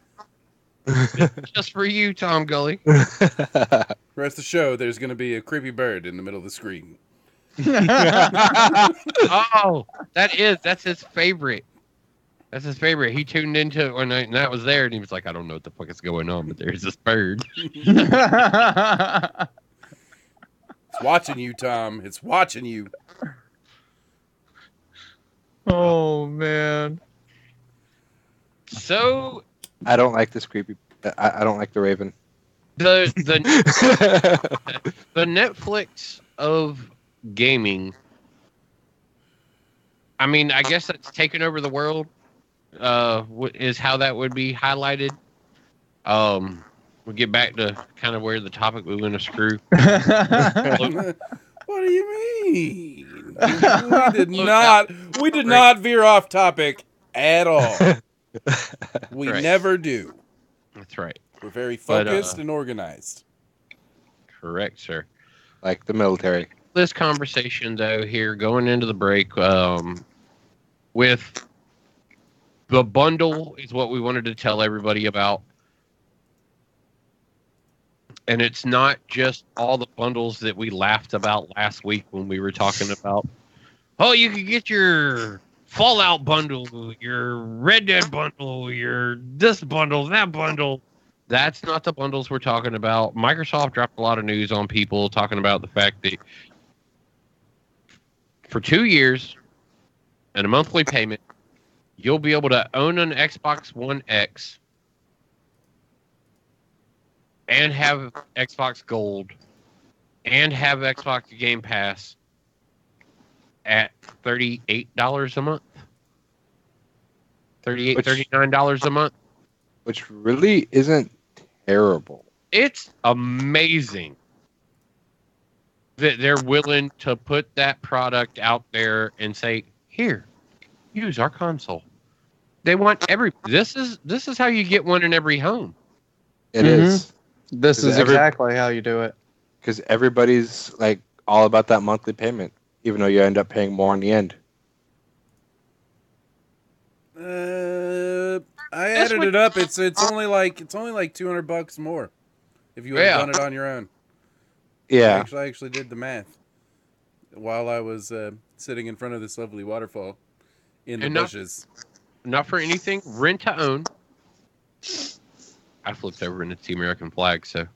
Just for you, Tom Gully. The rest of the show, there's going to be a creepy bird in the middle of the screen. Oh, that's his favorite. That's his favorite. He tuned into it one night, and that was there, and he was like, I don't know what the fuck is going on, but there's this bird. It's watching you, Tom. It's watching you. Oh, man. So, I don't like this creepy. I don't like the Raven. the Netflix of gaming, I mean, I guess that's taken over the world, is how that would be highlighted. We'll get back to kind of where the topic we went to screw. What do you mean? We did not veer off topic at all. We Right. never do. That's right. We're very But, focused and organized. Correct, sir. Like the military. This conversation, though, here going into the break, with the bundle is what we wanted to tell everybody about. And it's not just all the bundles that we laughed about last week when we were talking about, oh, you could get your Fallout bundle, your Red Dead bundle, your this bundle, that bundle. That's not the bundles we're talking about. Microsoft dropped a lot of news on people talking about the fact that for 2 years and a monthly payment, you'll be able to own an Xbox One X and have Xbox Gold and have Xbox Game Pass at $38 a month. $39 a month. Which really isn't terrible. It's amazing that they're willing to put that product out there and say, "Here, use our console." They want this is how you get one in every home. It is. This is exactly how you do it. Because everybody's like all about that monthly payment, even though you end up paying more in the end. I added it up. It's only like $200 more if you had done it on your own. Yeah. I actually did the math while I was sitting in front of this lovely waterfall in the bushes. Not for anything. Rent to own. I flipped over and it's the American flag, so.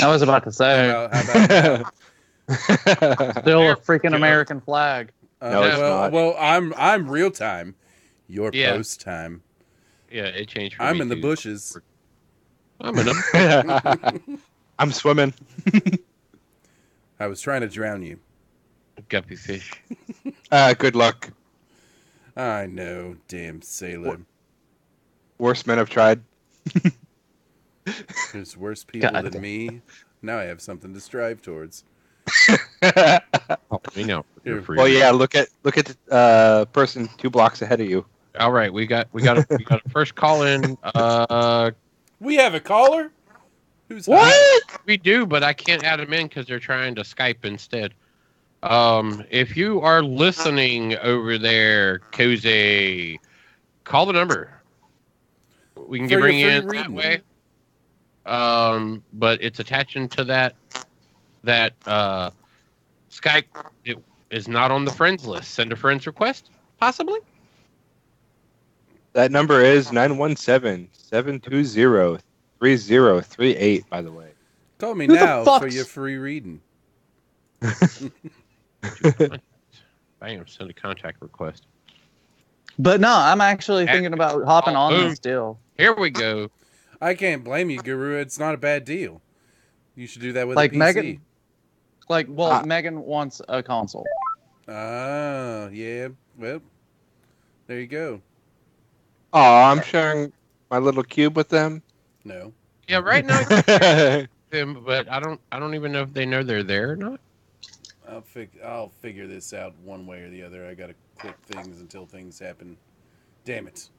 I was about to say. How about Still a freaking American flag. No, it's not. Well, I'm real time. You're post time. Yeah, it changed for I'm me in the too. bushes. I'm in them. I'm swimming. I was trying to drown you. Guppy fish. Good luck. I know, damn sailor. Worst men have tried. There's worse people than me. Now I have something to strive towards. We know. Well, yeah. Look at the person 2 blocks ahead of you. All right, we got a first call in. We have a caller. Who's what? We do, but I can't add them in because they're trying to Skype instead. If you are listening over there, Cozy, call the number. We can bring you in that way. But it's attaching to that Skype. It is not on the friends list. Send a friends request, possibly. That number is 917-720-3038, by the way. Call me now for your free reading. Bam, send a contact request. But no, I'm actually thinking about hopping on this deal. Here we go. I can't blame you, Guru. It's not a bad deal. You should do that with like a PC. Megan wants a console. Ah, yeah. Well, there you go. Oh, I'm sharing my little cube with them. No. Yeah, right now, them, but I don't even know if they know they're there or not. I'll figure this out one way or the other. I gotta click things until things happen. Damn it.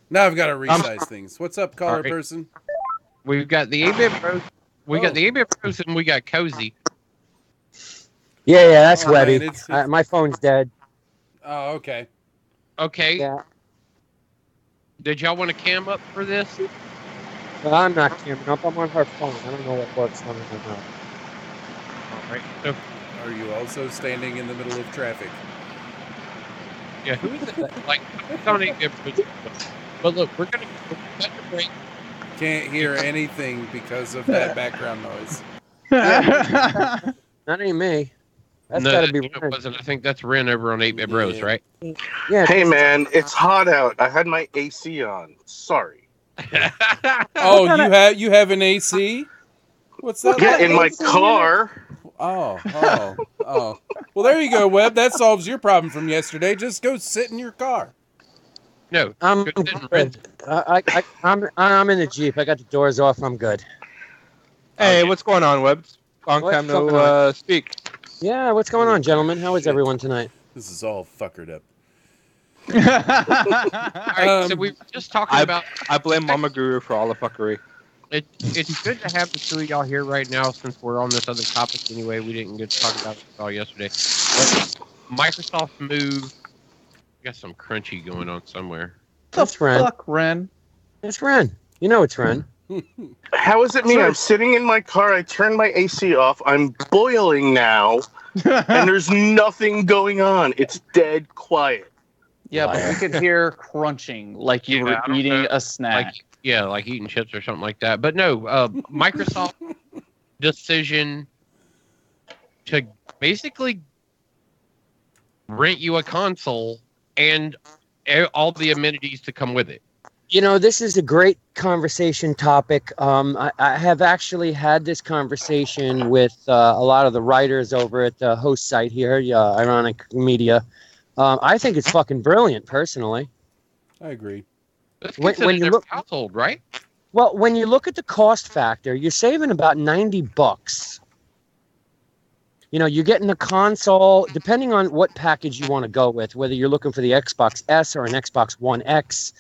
Now I've got to resize things. What's up, caller person? We've got the 8-Bit Bros. We got the 8-Bit Bros and we got Cozy. Yeah, that's Webby. My phone's dead. Oh, okay. Okay. Yeah. Did y'all want to cam up for this? Well, I'm not camming up. I'm on her phone. I don't know what works on it or not. All right. So, are you also standing in the middle of traffic? Yeah, who is it? Like, it's on 8-Bit Bros. But look, we're going to let the break. Can't hear anything because of that background noise. Not any me. That's got to be Ren. I think that's Ren over on 8-Bit Bros, right? Yeah. Hey, man, it's hot out. I had my AC on. Sorry. Oh, you have an AC? What's that? Yeah, in my car. Oh. Well, there you go, Webb. That solves your problem from yesterday. Just go sit in your car. No, I'm good. I'm in the Jeep. I got the doors off. I'm good. Hey, what's going on, Webb? Long time no speak. Yeah, what's going on, gentlemen? How is everyone tonight? This is all fuckered up. All right, so we were just talking about... I blame Mama Guru for all the fuckery. It's good to have the two of y'all here right now since we're on this other topic anyway. We didn't get to talk about it all yesterday. But Microsoft Move... We got some crunchy going on somewhere. That's Ren. Fuck, Ren. It's Ren. You know it's Ren. How is it me? I'm sitting in my car. I turned my AC off. I'm boiling now. And there's nothing going on. It's dead quiet. Yeah, but we could hear crunching like you Yeah, were I don't eating know. a snack. Like eating chips or something like that. But no, Microsoft decision to basically rent you a console and all the amenities to come with it. You know, this is a great conversation topic. I have actually had this conversation with a lot of the writers over at the host site here, Ironic Media. I think it's fucking brilliant, personally. I agree. It's When considered you a look, household, right? well, when you look at the cost factor, you're saving about $90. You know, you're getting the console, depending on what package you want to go with, whether you're looking for the Xbox S or an Xbox One X.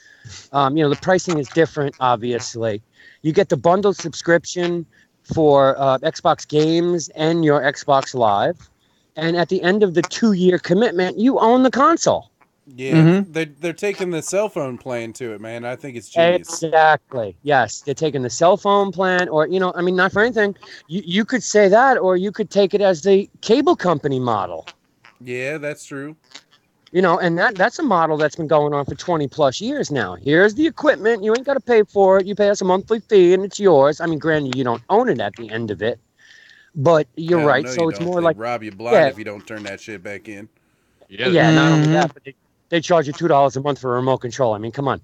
You know, the pricing is different, obviously. You get the bundled subscription for Xbox games and your Xbox Live. And at the end of the 2-year commitment, you own the console. Yeah, they're taking the cell phone plan to it, man. I think it's genius. Exactly. Yes. They're taking the cell phone plan, or, you know, I mean, not for anything. You could say that, or you could take it as the cable company model. Yeah, that's true. You know, and that's a model that's been going on for 20 plus years now. Here's the equipment. You ain't got to pay for it. You pay us a monthly fee and it's yours. I mean, granted, you don't own it at the end of it, but you're Hell, right. no, So you it's don't. more They like, rob you blind yeah, if you don't turn that shit back in. yeah, not only that, but they charge you $2 a month for a remote control. I mean, come on.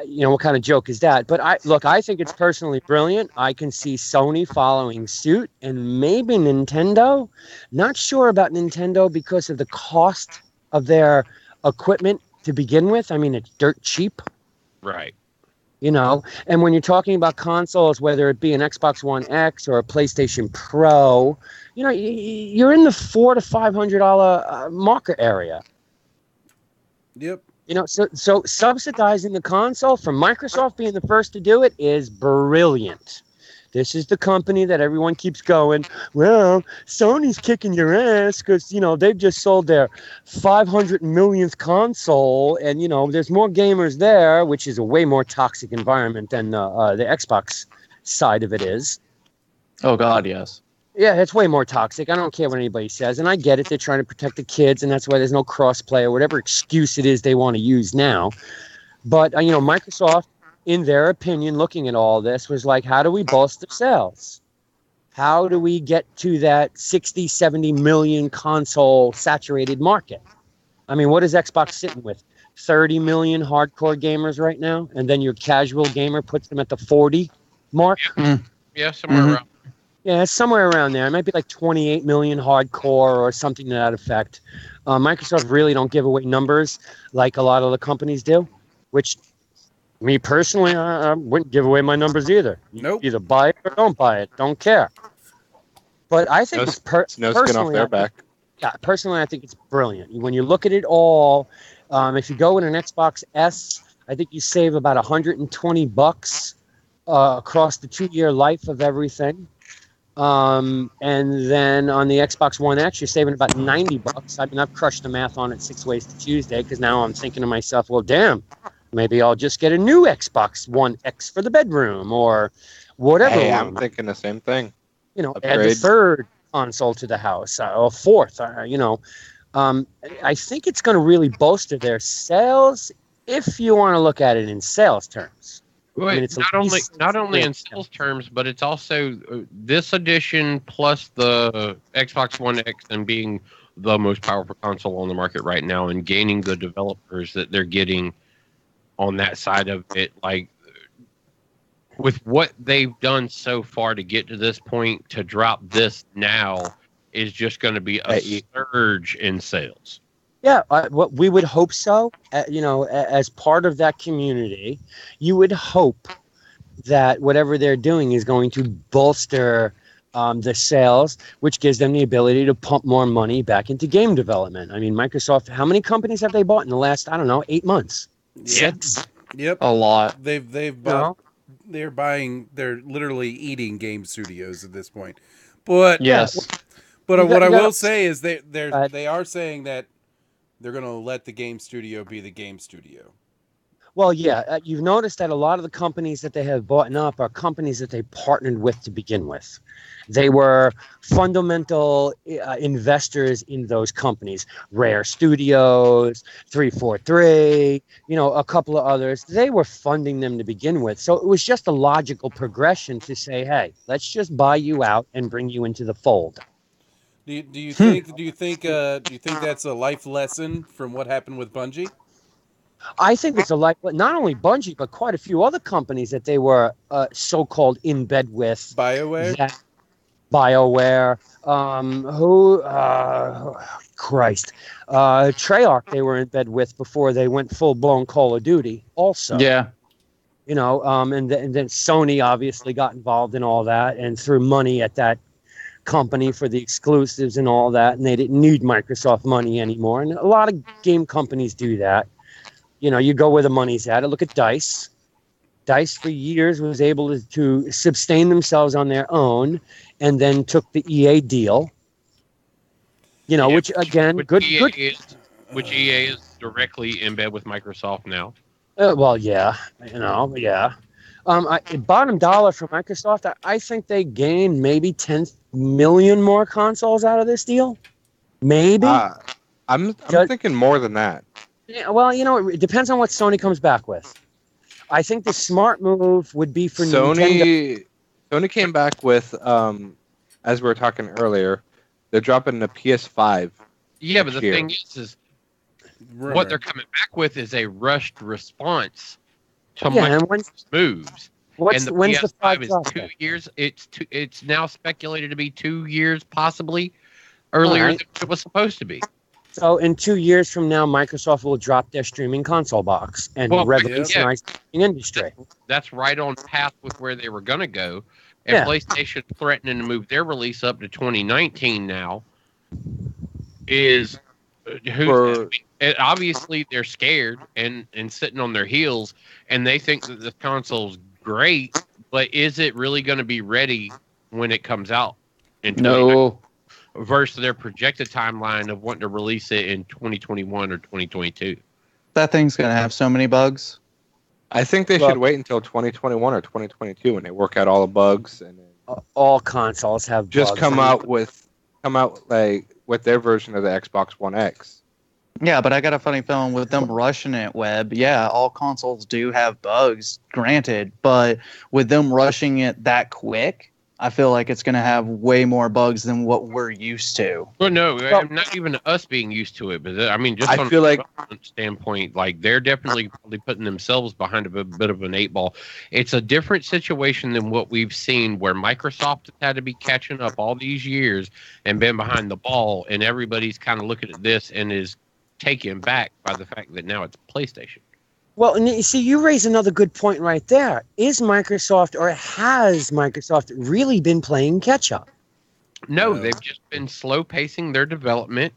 You know, what kind of joke is that? But I think it's personally brilliant. I can see Sony following suit and maybe Nintendo. Not sure about Nintendo because of the cost of their equipment to begin with. I mean, it's dirt cheap, Right. you know. And when you're talking about consoles, whether it be an Xbox One X or a PlayStation Pro, you know, you're in the $400 to $500 market area. Yep. You know, so subsidizing the console from Microsoft being the first to do it is brilliant. This is the company that everyone keeps going, well, Sony's kicking your ass because, you know, they've just sold their 500 millionth console. And, you know, there's more gamers there, which is a way more toxic environment than the Xbox side of it is. Oh, God, yes. Yeah, it's way more toxic. I don't care what anybody says. And I get it. They're trying to protect the kids, and that's why there's no cross-play or whatever excuse it is they want to use now. But, you know, Microsoft, in their opinion, looking at all this, was like, how do we bolster sales? How do we get to that 60, 70 million console saturated market? I mean, what is Xbox sitting with? 30 million hardcore gamers right now? And then your casual gamer puts them at the 40 mark? Yeah, somewhere around. Yeah, it's somewhere around there. It might be like 28 million hardcore or something to that effect. Microsoft really don't give away numbers like a lot of the companies do, which me personally, I wouldn't give away my numbers either. Nope. Either buy it or don't buy it. Don't care. But I think it's No skin off personally, their back. yeah, personally, I think it's brilliant. When you look at it all, if you go with an Xbox S, I think you save about $120 across the 2-year life of everything. And then on the Xbox One X, you're saving about $90. I mean, I've crushed the math on it 6 ways to Tuesday because now I'm thinking to myself, well, damn, maybe I'll just get a new Xbox One X for the bedroom or whatever. Hey, I'm thinking the same thing. You know, Upgrade. add the third console to the house or fourth. You know, I think it's going to really bolster their sales if you want to look at it in sales terms. Well, I mean, it's not only in sales terms, but it's also this edition plus the Xbox One X and being the most powerful console on the market right now and gaining the developers that they're getting on that side of it. Like with what they've done so far to get to this point, to drop this now is just going to be a surge in sales. Yeah, what we would hope so. You know, as part of that community, you would hope that whatever they're doing is going to bolster the sales, which gives them the ability to pump more money back into game development. I mean, Microsoft, how many companies have they bought in the last, I don't know, 8 months? 6? Yep. A lot. They've bought. They're buying. They're literally eating game studios at this point. But Yes. But what I gotta- will say is they are saying that they're going to let the game studio be the game studio. Well, yeah, you've noticed that a lot of the companies that they have bought up are companies that they partnered with to begin with. They were fundamental investors in those companies. Rare Studios, 343, a couple of others. They were funding them to begin with. So it was just a logical progression to say, hey, let's just buy you out and bring you into the fold. Do you think that's a life lesson from what happened with Bungie? I think it's not only Bungie, but quite a few other companies that they were so-called in bed with. BioWare? BioWare. Christ. Treyarch they were in bed with before they went full-blown Call of Duty also. Yeah. And then Sony obviously got involved in all that and threw money at that company for the exclusives and all that, and they didn't need Microsoft money anymore. And a lot of game companies do that. You go where the money's at. Look at DICE. DICE for years was able to sustain themselves on their own, and then took the EA deal. Which again, good. Which EA is directly in bed with Microsoft now. Well, yeah, yeah. Bottom dollar for Microsoft, I think they gained maybe 10 million more consoles out of this deal. Maybe. I'm thinking more than that. Yeah, well, it depends on what Sony comes back with. I think the smart move would be for Nintendo. Sony came back with, as we were talking earlier, they're dropping the PS5. Yeah, but the thing is what they're coming back with is a rushed response to Microsoft's moves. And the PS5 is 2 years. It's now speculated to be 2 years, possibly earlier than it was supposed to be. So in 2 years from now, Microsoft will drop their streaming console box and revolutionize the industry. That's right on path with where they were going to go. And PlayStation threatening to move their release up to 2019 now is obviously they're scared and sitting on their heels, and they think that the console's great, but is it really going to be ready when it comes out? No. Versus their projected timeline of wanting to release it in 2021 or 2022. That thing's going to have so many bugs. I think they should wait until 2021 or 2022 when they work out all the bugs, and all consoles have just bugs. come out with their version of the Xbox One X. Yeah, but I got a funny feeling with them rushing it, Webb. Yeah, all consoles do have bugs, granted, but with them rushing it that quick, I feel like it's going to have way more bugs than what we're used to. Well, no, not even us being used to it, but I mean, just I feel like standpoint, like they're definitely probably putting themselves behind a bit of an 8 ball. It's a different situation than what we've seen, where Microsoft has had to be catching up all these years and been behind the ball, and everybody's kind of looking at this and is taken back by the fact that now it's PlayStation. Well, and you see, you raise another good point right there. Is Microsoft, or has Microsoft really been playing catch up? No, they've just been slow pacing their development.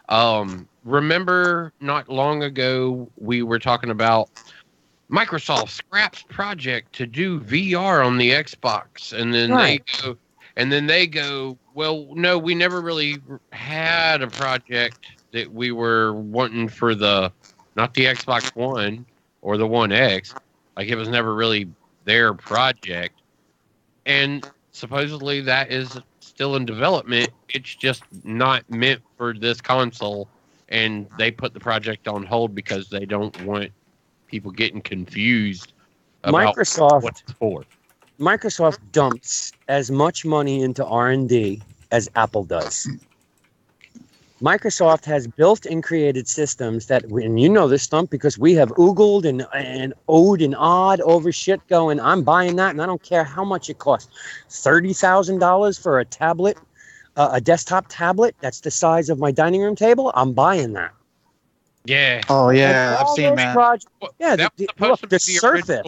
Remember, not long ago, we were talking about Microsoft scraps project to do VR on the Xbox, and then they go, well, no, we never really had a project that we were wanting for not the Xbox One or the One X. Like, it was never really their project. And supposedly that is still in development. It's just not meant for this console. And they put the project on hold because they don't want people getting confused about what it's for. Microsoft dumps as much money into R&D as Apple does. Microsoft has built and created systems that, and you know this, Stump, because we have oogled and oh'd and awed over shit going, I'm buying that, and I don't care how much it costs. $30,000 for a tablet, a desktop tablet that's the size of my dining room table, I'm buying that. Yeah. Oh, yeah, I've seen that. The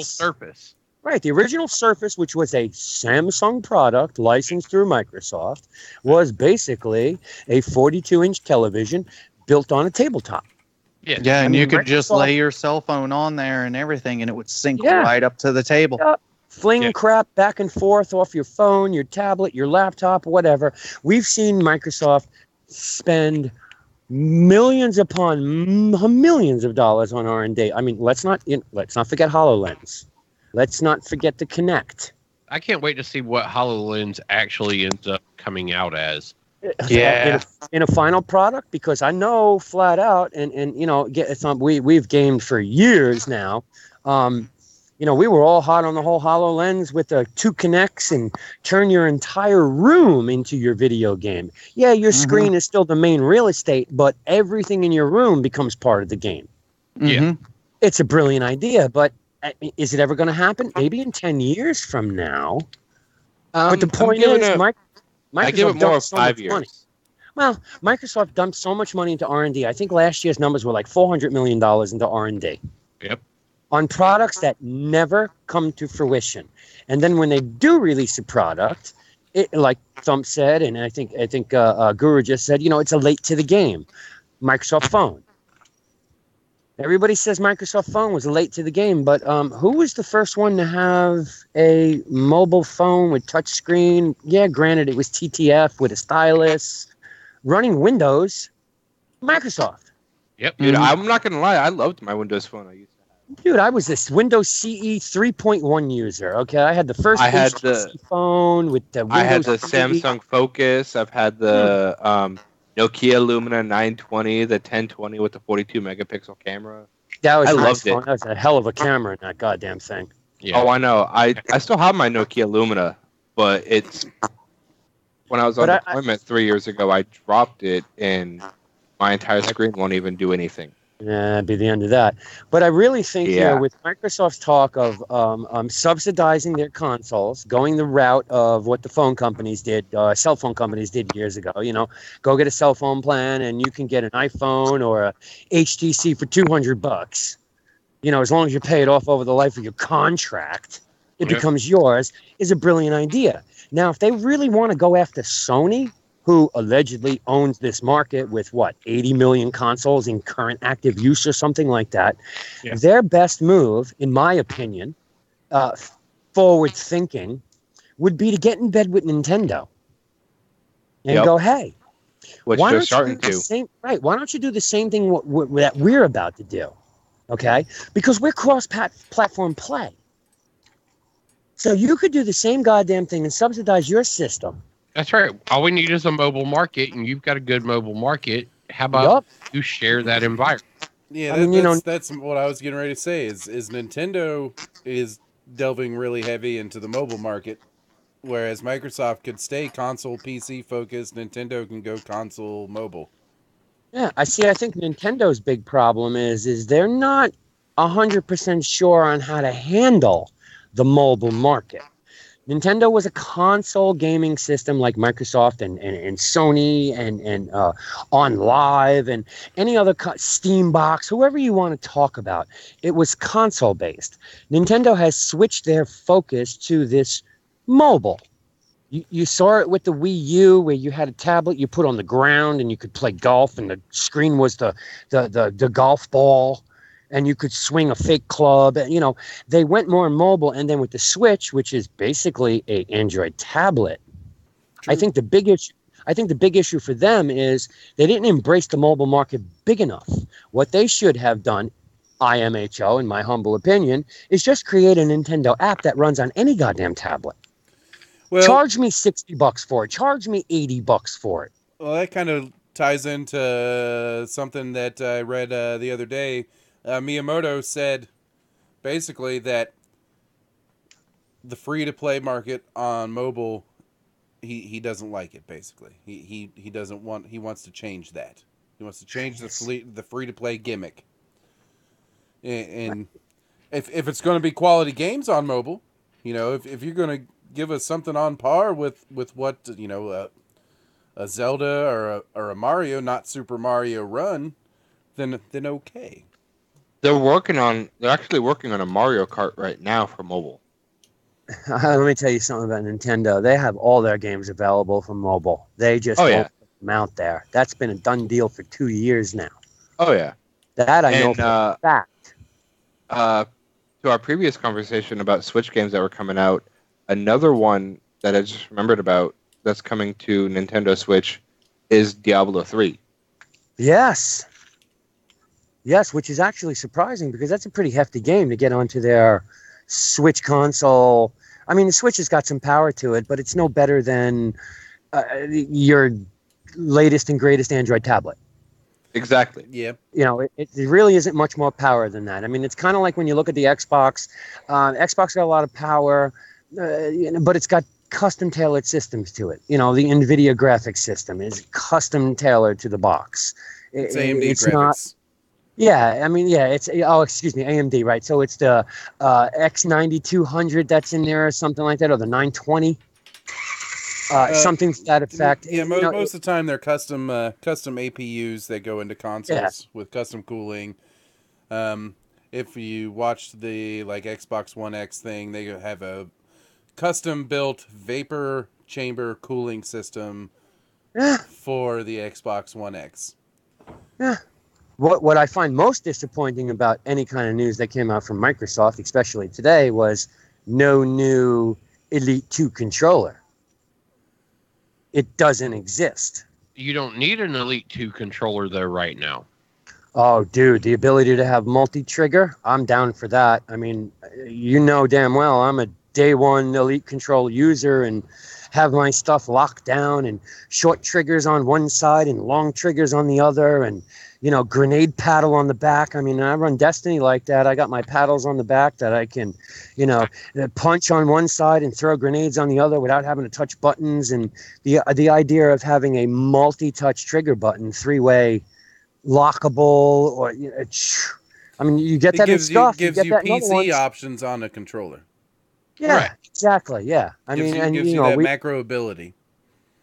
Surface. Right, the original Surface, which was a Samsung product licensed through Microsoft, was basically a 42-inch television built on a tabletop. Yeah, and you could just lay your cell phone on there and everything, and it would sync right up to the table. Fling crap back and forth off your phone, your tablet, your laptop, whatever. We've seen Microsoft spend millions upon millions of dollars on R&D. I mean, let's not forget HoloLens. Let's not forget the Kinect. I can't wait to see what HoloLens actually ends up coming out as. Yeah. In a final product, because I know flat out, and we've gamed for years now. We were all hot on the whole HoloLens with the 2 Kinects and turn your entire room into your video game. Yeah, your screen is still the main real estate, but everything in your room becomes part of the game. Yeah. It's a brilliant idea, but is it ever going to happen? Maybe in 10 years from now. But the point is, I give it more of 5 years. Money. Well, Microsoft dumped so much money into R&D. I think last year's numbers were like $400 million into R&D. Yep. On products that never come to fruition. And then when they do release a product, like Thump said, and I think Guru just said, it's a late to the game. Microsoft Phone. Everybody says Microsoft Phone was late to the game, but who was the first one to have a mobile phone with touch screen? Yeah, granted, it was TTF with a stylus. Running Windows, Microsoft. Yep. Dude, I'm not going to lie. I loved my Windows Phone I used to have. Dude, I was this Windows CE 3.1 user. Okay, I had the first HTC phone with the Windows I had the CE. Samsung Focus. I've had the Nokia Lumia 920, the 1020 with the 42 megapixel camera. That was I nice loved phone. it. That was a hell of a camera in that goddamn thing. Yeah. Oh, I know. I still have my Nokia Lumina, but it's when I was on deployment 3 years ago, I dropped it and my entire screen won't even do anything. Yeah, that'd be the end of that. But I really think with Microsoft's talk of subsidizing their consoles, going the route of what the phone companies did, cell phone companies did years ago, go get a cell phone plan and you can get an iPhone or a HTC for $200. As long as you pay it off over the life of your contract, it becomes yours, is a brilliant idea. Now, if they really want to go after Sony, who allegedly owns this market with 80 million consoles in current active use or something like that. Yeah. Their best move, in my opinion, forward thinking, would be to get in bed with Nintendo and go, hey, which they're starting to. Why don't you do the same thing that we're about to do? Okay, because we're cross-platform play. So you could do the same goddamn thing and subsidize your system. That's right. All we need is a mobile market, and you've got a good mobile market. How about you share that environment? Yeah, that's what I was getting ready to say. Is Nintendo is delving really heavy into the mobile market, whereas Microsoft could stay console PC focused. Nintendo can go console mobile. Yeah, I think Nintendo's big problem is they're not 100% sure on how to handle the mobile market. Nintendo was a console gaming system like Microsoft and Sony and OnLive and any other Steambox, whoever you want to talk about. It was console based. Nintendo has switched their focus to this mobile. You saw it with the Wii U, where you had a tablet you put on the ground and you could play golf, and the screen was the golf ball. And you could swing a fake club. They went more mobile, and then with the Switch, which is basically a Android tablet. True. I think the big issue for them is they didn't embrace the mobile market big enough. What they should have done, IMHO, in my humble opinion, is just create a Nintendo app that runs on any goddamn tablet. Well, charge me $60 for it. Charge me $80 for it. Well, that kind of ties into something that I read the other day. Miyamoto said basically that the free-to-play market on mobile, he doesn't like it. Basically, he doesn't want. He wants to change that. He wants to change the free-to-play gimmick. And if it's going to be quality games on mobile, if you're going to give us something on par with what a Zelda or a Mario, not Super Mario Run, then okay. They're actually working on a Mario Kart right now for mobile. Let me tell you something about Nintendo. They have all their games available for mobile. They just won't put them out there. That's been a done deal for 2 years now. Oh, yeah. That I know for a fact. To our previous conversation about Switch games that were coming out, another one that I just remembered about that's coming to Nintendo Switch is Diablo 3. Yes. Yes, which is actually surprising because that's a pretty hefty game to get onto their Switch console. I mean, the Switch has got some power to it, but it's no better than your latest and greatest Android tablet. Exactly. Yeah. You know, it really isn't much more power than that. I mean, it's kind of like when you look at the Xbox. Xbox got a lot of power, but it's got custom tailored systems to it. You know, the NVIDIA graphics system is custom tailored to the box. It's AMD it's graphics. Not, yeah, I mean, yeah, it's excuse me, AMD, right? So it's the X9200 that's in there, or something like that, or the 920. Something to that effect. Yeah, most of the time they're custom APUs that go into consoles with custom cooling. If you watched the Xbox One X thing, they have a custom built vapor chamber cooling system for the Xbox One X. Yeah. What I find most disappointing about any kind of news that came out from Microsoft, especially today, was no new Elite 2 controller. It doesn't exist. You don't need an Elite 2 controller, though, right now. Oh, dude, the ability to have multi-trigger, I'm down for that. I mean, you know damn well I'm a day one Elite control user and have my stuff locked down and short triggers on one side and long triggers on the other and, you know, grenade paddle on the back. I mean, I run Destiny like that. I got my paddles on the back that I can, you know, punch on one side and throw grenades on the other without having to touch buttons. And the idea of having a multi-touch trigger button, three-way lockable, or I mean, you get that in stuff. Gives you PC options on a controller. Yeah, right. Exactly. Yeah, I mean, and gives you that macro ability.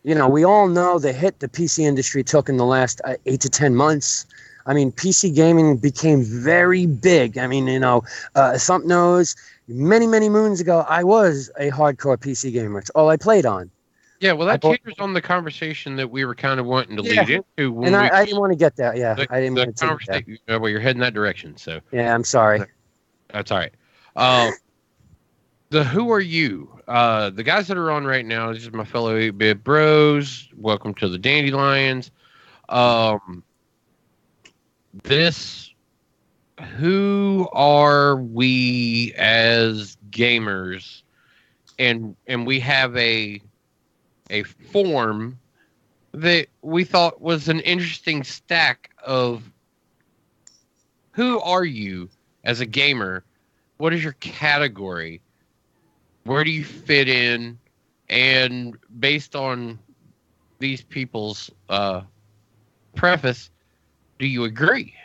You know, we all know the hit the PC industry took in the last 8 to 10 months. I mean, PC gaming became very big. I mean, you know, Thump knows many moons ago, I was a hardcore PC gamer. It's all I played on. Yeah, well, that caters on the conversation that we were kind of wanting to lead into. When I didn't want to get that. Yeah, I didn't want to take that. Well, you're heading that direction, so. Yeah, I'm sorry. That's all right. The Who Are You? The guys that are on right now, this is my fellow 8-bit bros. Welcome to the Dandelions. Who are we as gamers? And we have a form that we thought was an interesting stack of who are you as a gamer? What is your category? Where do you fit in? And based on these people's preface, do you agree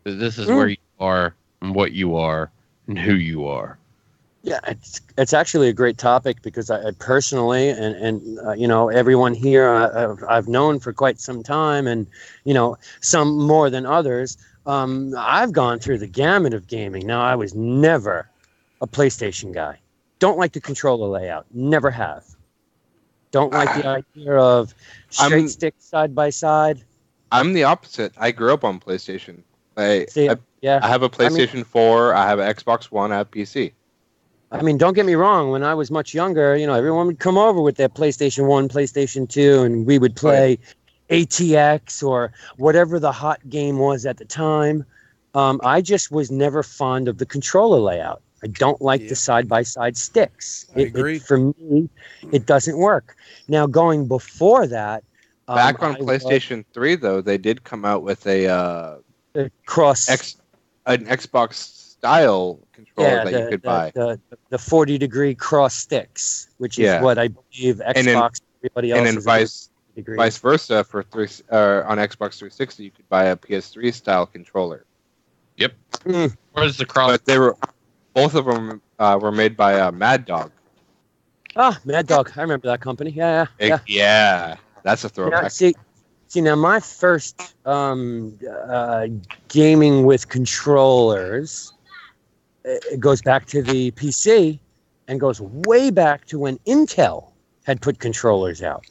that this is where you are and what you are and who you are? Yeah, it's actually a great topic because I personally and you know, everyone here I've known for quite some time, and you know, some more than others. I've gone through the gamut of gaming. Now, I was never a PlayStation guy. Don't like the controller layout. Never have. Don't like the idea of straight stick side by side. I'm the opposite. I grew up on PlayStation. I have a PlayStation 4. I have an Xbox One. I have PC. I mean, don't get me wrong. When I was much younger, you know, everyone would come over with their PlayStation 1, PlayStation 2, and we would play ATX or whatever the hot game was at the time. I just was never fond of the controller layout. I don't like the side-by-side sticks. I agree. For me, it doesn't work. Now, going before that... Back on PlayStation 3, though, they did come out with an Xbox-style controller that you could buy. The 40-degree cross sticks, which is what I believe Xbox, everybody else is. And then vice versa, for on Xbox 360, you could buy a PS3-style controller. Yep. Where's the cross? But both of them were made by Mad Dog. Oh, Mad Dog. I remember that company. Yeah. Yeah, that's a throwback. Now, see, now my first gaming with controllers, it goes back to the PC and goes way back to when Intel had put controllers out.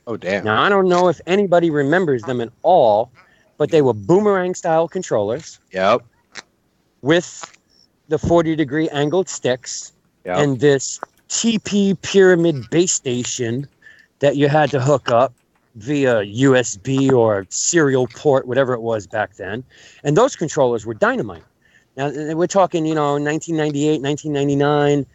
Oh, damn. Now, I don't know if anybody remembers them at all, but they were boomerang-style controllers. Yep. With the 40-degree angled sticks and this TP pyramid base station that you had to hook up via USB or serial port, whatever it was back then. And those controllers were dynamite. Now, we're talking, 1998, 1999,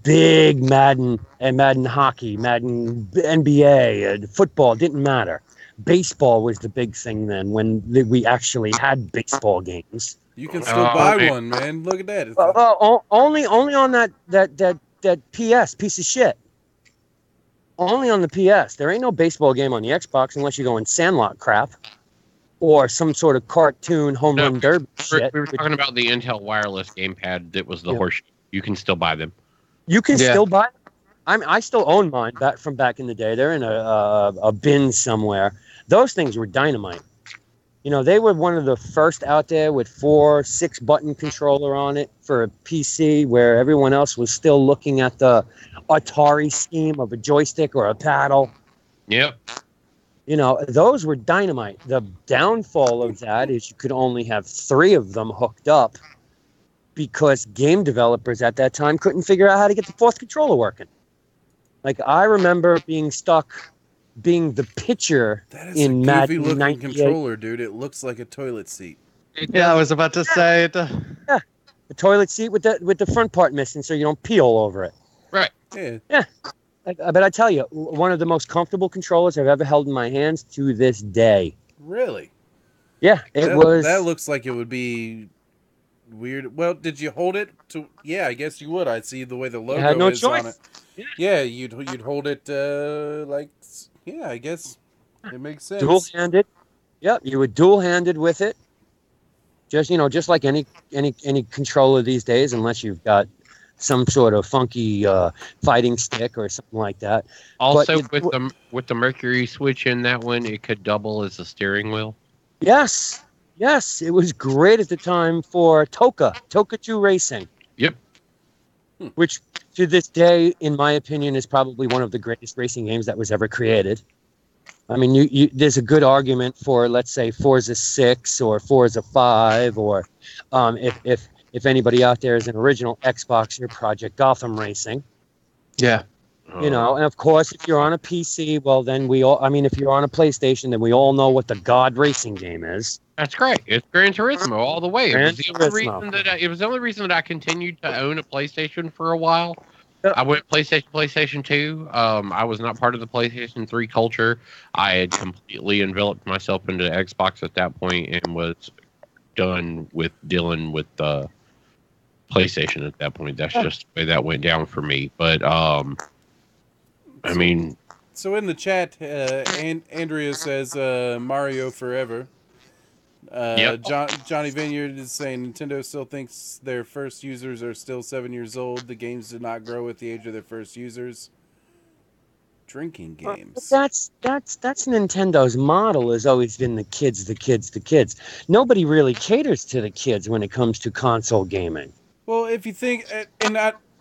big Madden and Madden hockey, Madden NBA, football, didn't matter. Baseball was the big thing then when we actually had baseball games. You can still buy one, man. Look at that. Only on that PS piece of shit. Only on the PS. There ain't no baseball game on the Xbox unless you go in Sandlot crap or some sort of cartoon home run derby shit. We were talking about the Intel wireless gamepad that was the horseshoe. You can still buy them. You can still buy them? I still own mine from back in the day. They're in a bin somewhere. Those things were dynamite. They were one of the first out there with 4-6 button controller on it for a PC, where everyone else was still looking at the Atari scheme of a joystick or a paddle. Yep. Those were dynamite. The downfall of that is you could only have 3 of them hooked up because game developers at that time couldn't figure out how to get the 4th controller working. Like, I remember being the pitcher in Madden. Goofy looking controller, dude. It looks like a toilet seat. Yeah, I was about to say it. Yeah, the toilet seat with the front part missing, so you don't pee all over it. Right. Yeah. But I tell you, one of the most comfortable controllers I've ever held in my hands to this day. Really? Yeah, was. That looks like it would be weird. Well, did you hold it to? Yeah, I guess you would. I'd see the way the logo had no is choice. on it. Yeah, you'd hold it like. Yeah, I guess it makes sense. Dual-handed. Yep, you were dual-handed with it. Just like any controller these days, unless you've got some sort of funky fighting stick or something like that. Also, with the Mercury switch in that one, it could double as a steering wheel. Yes, it was great at the time for Toka 2 Racing. Yep. Which, to this day, in my opinion, is probably one of the greatest racing games that was ever created. I mean, there's a good argument for, let's say, Forza 6 or Forza 5, or if anybody out there is an original Xboxer, Project Gotham Racing. Yeah. And of course, if you're on a PC, well, then if you're on a PlayStation, then we all know what the God racing game is. That's great. It's Gran Turismo all the way. It was the only reason that I continued to own a PlayStation for a while. I went PlayStation 2. I was not part of the PlayStation 3 culture. I had completely enveloped myself into Xbox at that point and was done with dealing with the PlayStation at that point. That's just the way that went down for me. But I mean, so in the chat, Andrea says Mario Forever. Yep. Johnny Vineyard is saying Nintendo still thinks their first users are still 7 years old. The games did not grow with the age of their first users. Drinking games. That's Nintendo's model has always been the kids. Nobody really caters to the kids when it comes to console gaming. Well, if you think, and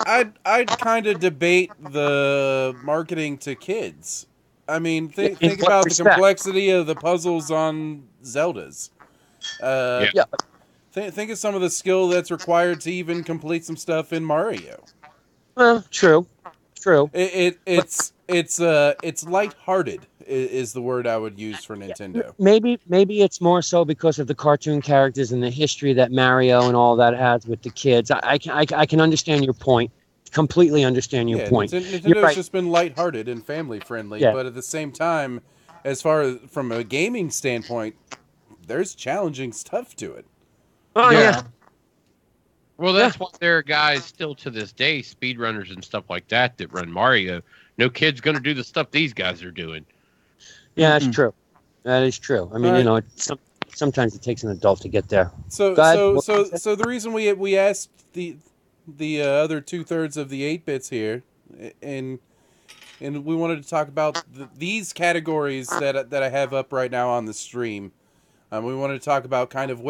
I'd kind of debate the marketing to kids. I mean, think about the complexity of the puzzles on Zeldas. Think of some of the skill that's required to even complete some stuff in Mario. Well, true. It's lighthearted is the word I would use for Nintendo. Maybe it's more so because of the cartoon characters and the history that Mario and all that has with the kids. I can understand your point. Completely understand your point. Nintendo's just been lighthearted and family friendly, but at the same time, as far as from a gaming standpoint, there's challenging stuff to it. Oh yeah. Well, that's why there are guys still to this day, speedrunners and stuff like that run Mario. No kid's going to do the stuff these guys are doing. Yeah, that's true. That is true. I mean, sometimes it takes an adult to get there. So the reason we asked the other 2/3 of the 8-bits here, and we wanted to talk about these categories that I have up right now on the stream. We wanted to talk about kind of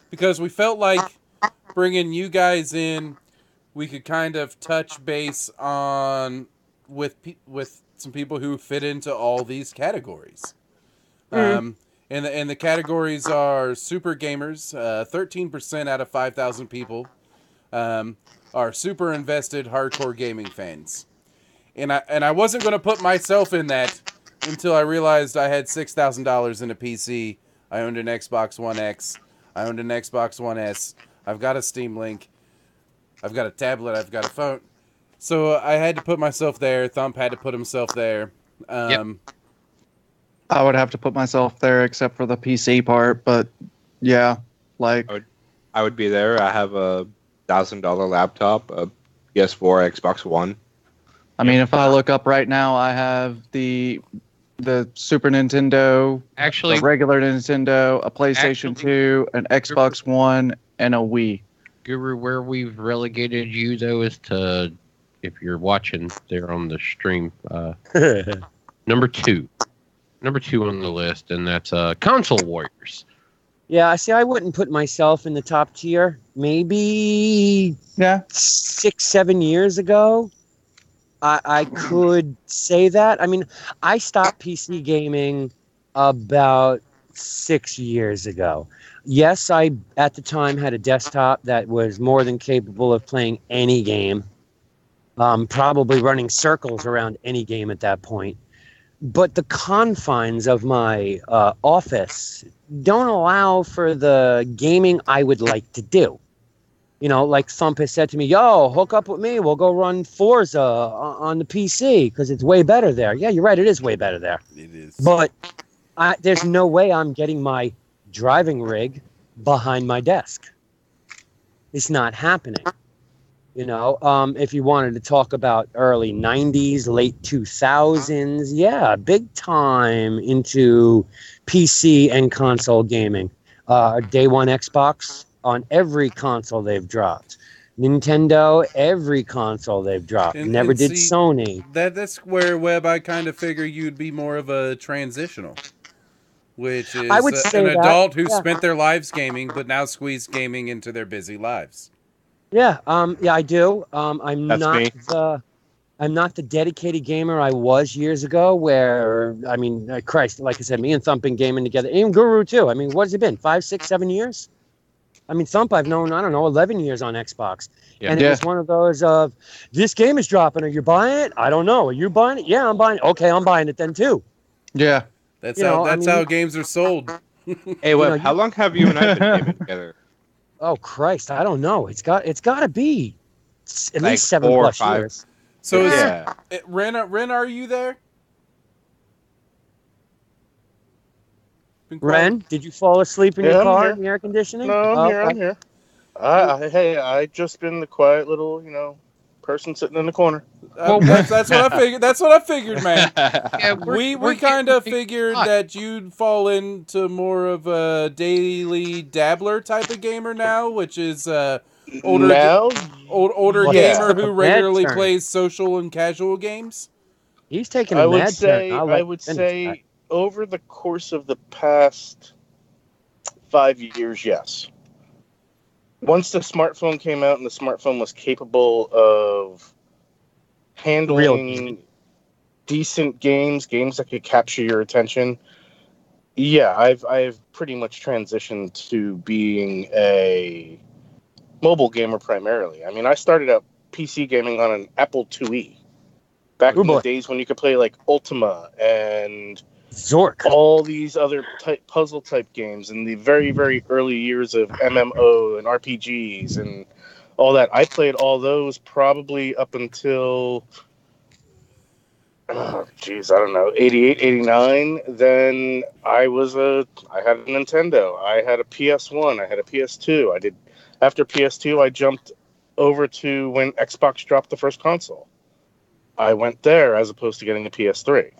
because we felt like bringing you guys in, we could kind of touch base on with some people who fit into all these categories. And the categories are super gamers, 13% out of 5,000 people are super invested hardcore gaming fans. And I wasn't going to put myself in that until I realized I had $6,000 in a PC. I owned an Xbox One X. I owned an Xbox One S. I've got a Steam Link. I've got a tablet. I've got a phone. So I had to put myself there. Thump had to put himself there. I would have to put myself there except for the PC part, but yeah, like I would be there. I have a $1,000 laptop, a PS4, Xbox One. I mean, if I look up right now, I have the Super Nintendo, Actually, the regular Nintendo, a PlayStation 2, an Xbox One, and a Wii. Guru, where we've relegated you though is to, if you're watching there on the stream, number two on the list, and that's console warriors. Yeah, see, I wouldn't put myself in the top tier. Maybe 6-7 years ago, I could say that. I mean, I stopped PC gaming about 6 years ago. Yes, I, at the time, had a desktop that was more than capable of playing any game. Probably running circles around any game at that point. But the confines of my office don't allow for the gaming I would like to do. You know, like Thump has said to me, yo, hook up with me. We'll go run Forza on the PC because it's way better there. Yeah, you're right. It is way better there. It is. But there's no way I'm getting my driving rig behind my desk. It's not happening. You know, if you wanted to talk about early 90s, late 2000s, yeah, big time into PC and console gaming. Day one Xbox on every console they've dropped. Nintendo, every console they've dropped. Never did see, Sony. That's where, Webb, I kind of figure you'd be more of a transitional, which is I would say an that, adult who yeah. spent their lives gaming, but now squeeze gaming into their busy lives. Yeah, I do. I'm That's not me. I'm not the dedicated gamer I was years ago. Where I mean, Christ, like I said, me and Thump been gaming together. Even Guru too. I mean, what has it been? 5, 6, 7 years? I mean, Thump I've known, I don't know, 11 years on Xbox. Yeah. And it was one of those of, this game is dropping. Are you buying it? I don't know. Are you buying it? Yeah, I'm buying it. Okay, I'm buying it then too. Yeah. That's You know, I mean, how games are sold. Hey, Webb, know, how long have you and I been gaming together? Oh, Christ, I don't know. It's got to be at Like least 7 4 or plus 5. years. So Yeah. Ren, are you there? Ren, did you fall asleep in Yeah, your I'm car here. in the air conditioning? No, I'm Oh, here. okay. I'm here. Hey, I just been the quiet little, person sitting in the corner. That's what I figured. That's what I figured, man. Yeah, We kind of figured that you'd fall into more of a daily dabbler type of gamer now, which is older Now, older Well, yeah. gamer who Mad regularly turn. plays social and casual games. He's taking I a would mad say, turn. I would say, over the course of the past 5 years, yes. Once the smartphone came out and the smartphone was capable of handling decent games that could capture your attention, yeah, I've pretty much transitioned to being a mobile gamer primarily. I mean, I started out PC gaming on an Apple IIe back in the days when you could play like Ultima and Zork. all these other puzzle type games in the very, very early years of MMO and RPGs and all that. I played all those probably up until, I don't know, 88, 89. Then I had a Nintendo. I had a PS1. I had a PS2. After PS2, I jumped over to when Xbox dropped the first console. I went there as opposed to getting a PS3.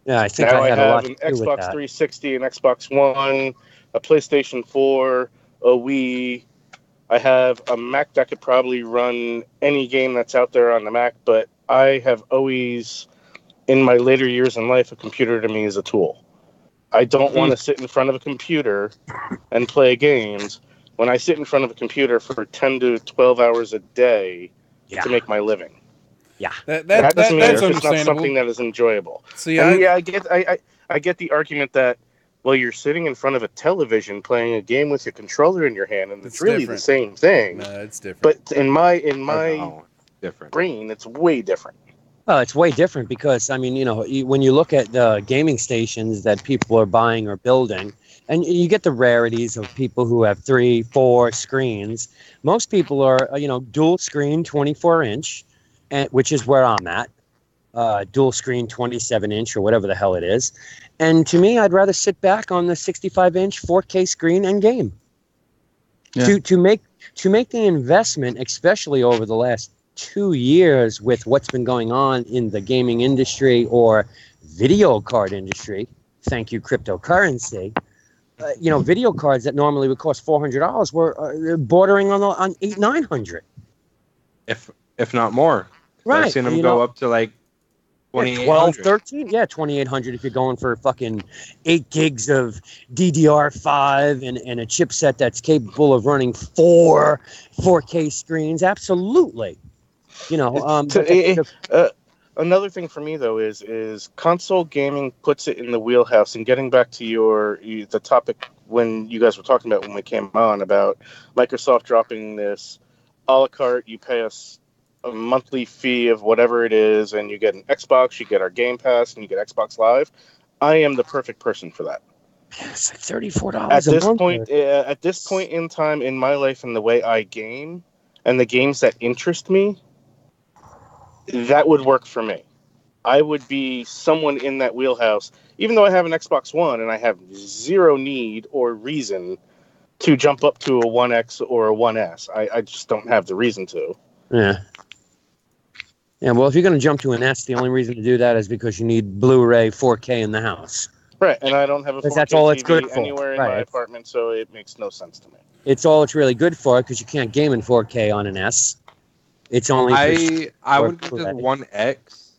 Yeah, I think Now I had a have lot an to do with Xbox that. 360, an Xbox One, a PlayStation 4, a Wii. I have a Mac that could probably run any game that's out there on the Mac, but I have always, in my later years in life, a computer to me is a tool. I don't want to sit in front of a computer and play games when I sit in front of a computer for 10 to 12 hours a day to make my living. Yeah, That doesn't mean that's it's not understandable. something that is enjoyable. See, And I get the argument that, well, you're sitting in front of a television playing a game with your controller in your hand, and it's really different. the same thing. No, it's different. But in my Oh, different. brain, it's way different. Well, it's way different because, I mean, when you look at the gaming stations that people are buying or building, and you get the rarities of people who have 3, 4 screens. Most people are, dual screen 24-inch, which is where I'm at. Dual screen 27-inch or whatever the hell it is. And to me, I'd rather sit back on the 65-inch 4K screen and game. Yeah. To make the investment, especially over the last 2 years with what's been going on in the gaming industry or video card industry, thank you cryptocurrency, video cards that normally would cost $400 were bordering on 800-900. If not more. Right. I've seen them go up to like 12, 2800. 13, 2800 if you're going for fucking 8 gigs of DDR5 and a chipset that's capable of running 4K screens. Absolutely. Another thing for me though is console gaming puts it in the wheelhouse. And getting back to the topic when you guys were talking about when we came on about Microsoft dropping this a la carte, you pay us a monthly fee of whatever it is, and you get an Xbox, you get our Game Pass, and you get Xbox Live. I am the perfect person for that. It's like $34 at a this month. point. At this point in time in my life and the way I game and the games that interest me, that would work for me. I would be someone in that wheelhouse, even though I have an Xbox One and I have zero need or reason to jump up to a One X or a One S. I just don't have the reason to. Yeah. Yeah, well, if you're going to jump to an S, the only reason to do that is because you need Blu-ray 4K in the house. Right, and I don't have a 4K that's all it's TV good for. anywhere in my apartment, so it makes no sense to me. It's all it's really good for because you can't game in 4K on an S. It's only I would go to the One X,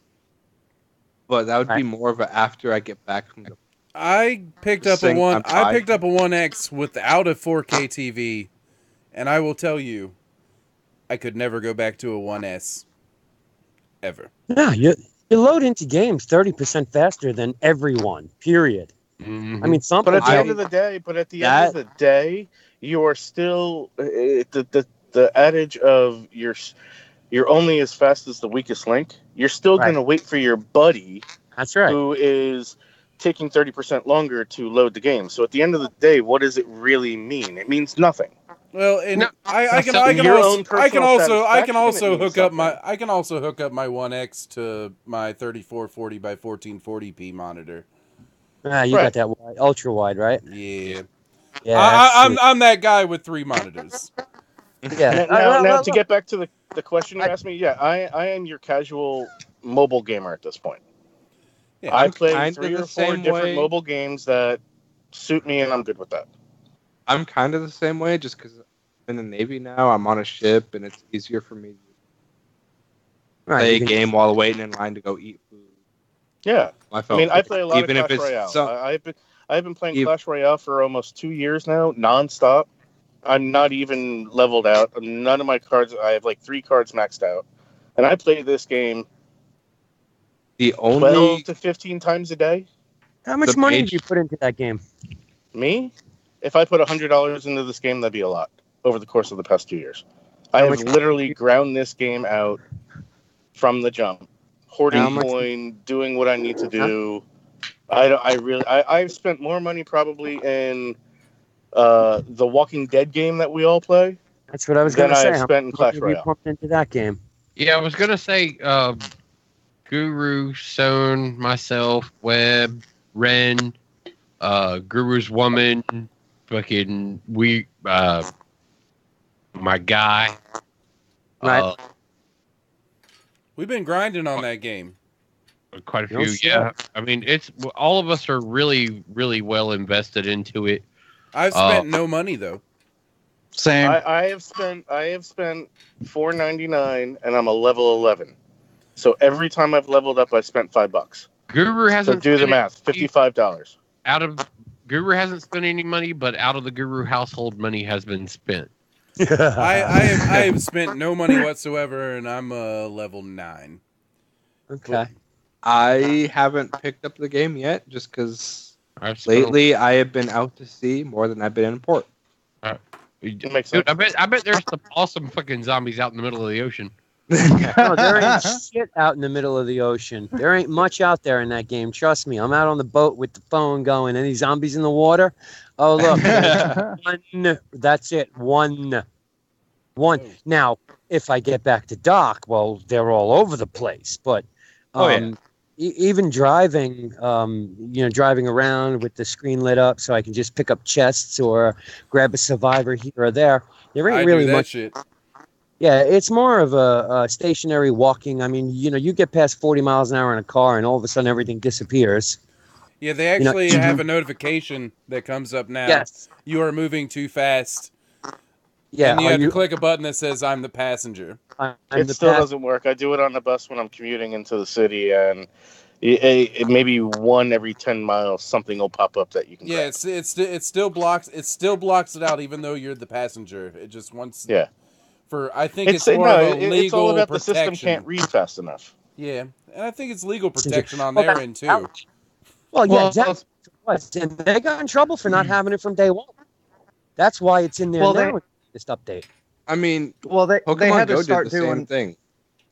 but that would be more of a after I get back from the. I picked up a 1X without a 4K TV, and I will tell you, I could never go back to a 1S. Ever. Yeah, you load into games 30% faster than everyone. Period. Mm-hmm. I mean, But at the end of the day, you are still the adage of you're only as fast as the weakest link. You're still going to wait for your buddy. That's right. Who is taking 30% longer to load the game. So at the end of the day, what does it really mean? It means nothing. Well, and No, I can also hook up my 1X to my 3440 by 1440p monitor. You got that ultra wide, right? Yeah. Yeah. I'm that guy with 3 monitors. Yeah. Now to get back to the question you asked me, I am your casual mobile gamer at this point. Yeah, I play 3 or 4 different mobile games that suit me, and I'm good with that. I'm kind of the same way, just because I'm in the Navy now. I'm on a ship, and it's easier for me to play a game while waiting in line to go eat food. Yeah, I play a lot of Clash Royale. I've been playing Clash Royale for almost 2 years now, nonstop. I'm not even leveled out. None of my cards. I have like 3 cards maxed out, and I play this game 12 to 15 times a day. How much money did you put into that game? Me? If I put $100 into this game, that'd be a lot over the course of the past 2 years. I have literally ground this game out from the jump, hoarding coin, doing what I need to do. I've spent more money probably in the Walking Dead game that we all play. That's what I was going to say. I've spent in Clash Royale. You pumped into that game? Yeah, I was going to say Guru, Stone, myself, Webb, Ren, Guru's woman, fucking my guy. Right. We've been grinding on that game. Quite a few, yeah. I mean, it's all of us are really, really well invested into it. I've spent no money though. Same. I have spent $4.99 and I'm a level 11. So every time I've leveled up, I spent $5. Guru hasn't. So do the math. $55. Guru hasn't spent any money, but out of the Guru household, money has been spent. I have spent no money whatsoever, and I'm level 9. Okay. I haven't picked up the game yet, just because lately I have been out to sea more than I've been in port. It makes sense. Dude, I bet there's some awesome fucking zombies out in the middle of the ocean. No, there ain't shit out in the middle of the ocean. There ain't much out there in that game. Trust me. I'm out on the boat with the phone going. Any zombies in the water? Oh, look. One. That's it. One. Oh. Now, if I get back to dock, well, they're all over the place. But even driving, driving around with the screen lit up so I can just pick up chests or grab a survivor here or there. There ain't I really do that much. shit. Yeah, it's more of a stationary walking. I mean, you get past 40 miles an hour in a car, and all of a sudden everything disappears. Yeah, they actually have a notification that comes up now. Yes. You are moving too fast. Yeah. And you have to click a button that says, I'm the passenger. It still doesn't work. I do it on the bus when I'm commuting into the city, and maybe one every 10 miles, something will pop up that you can. Yeah, grab. it still blocks it out, even though you're the passenger. It just wants. Yeah. I think it's more of a legal it's all about protection. the system can't read fast enough. Yeah, and I think it's legal protection on their end too. Well, yeah, exactly. And they got in trouble for not having it from day one. That's why it's in there now. This update. I mean, they had to start did the same thing.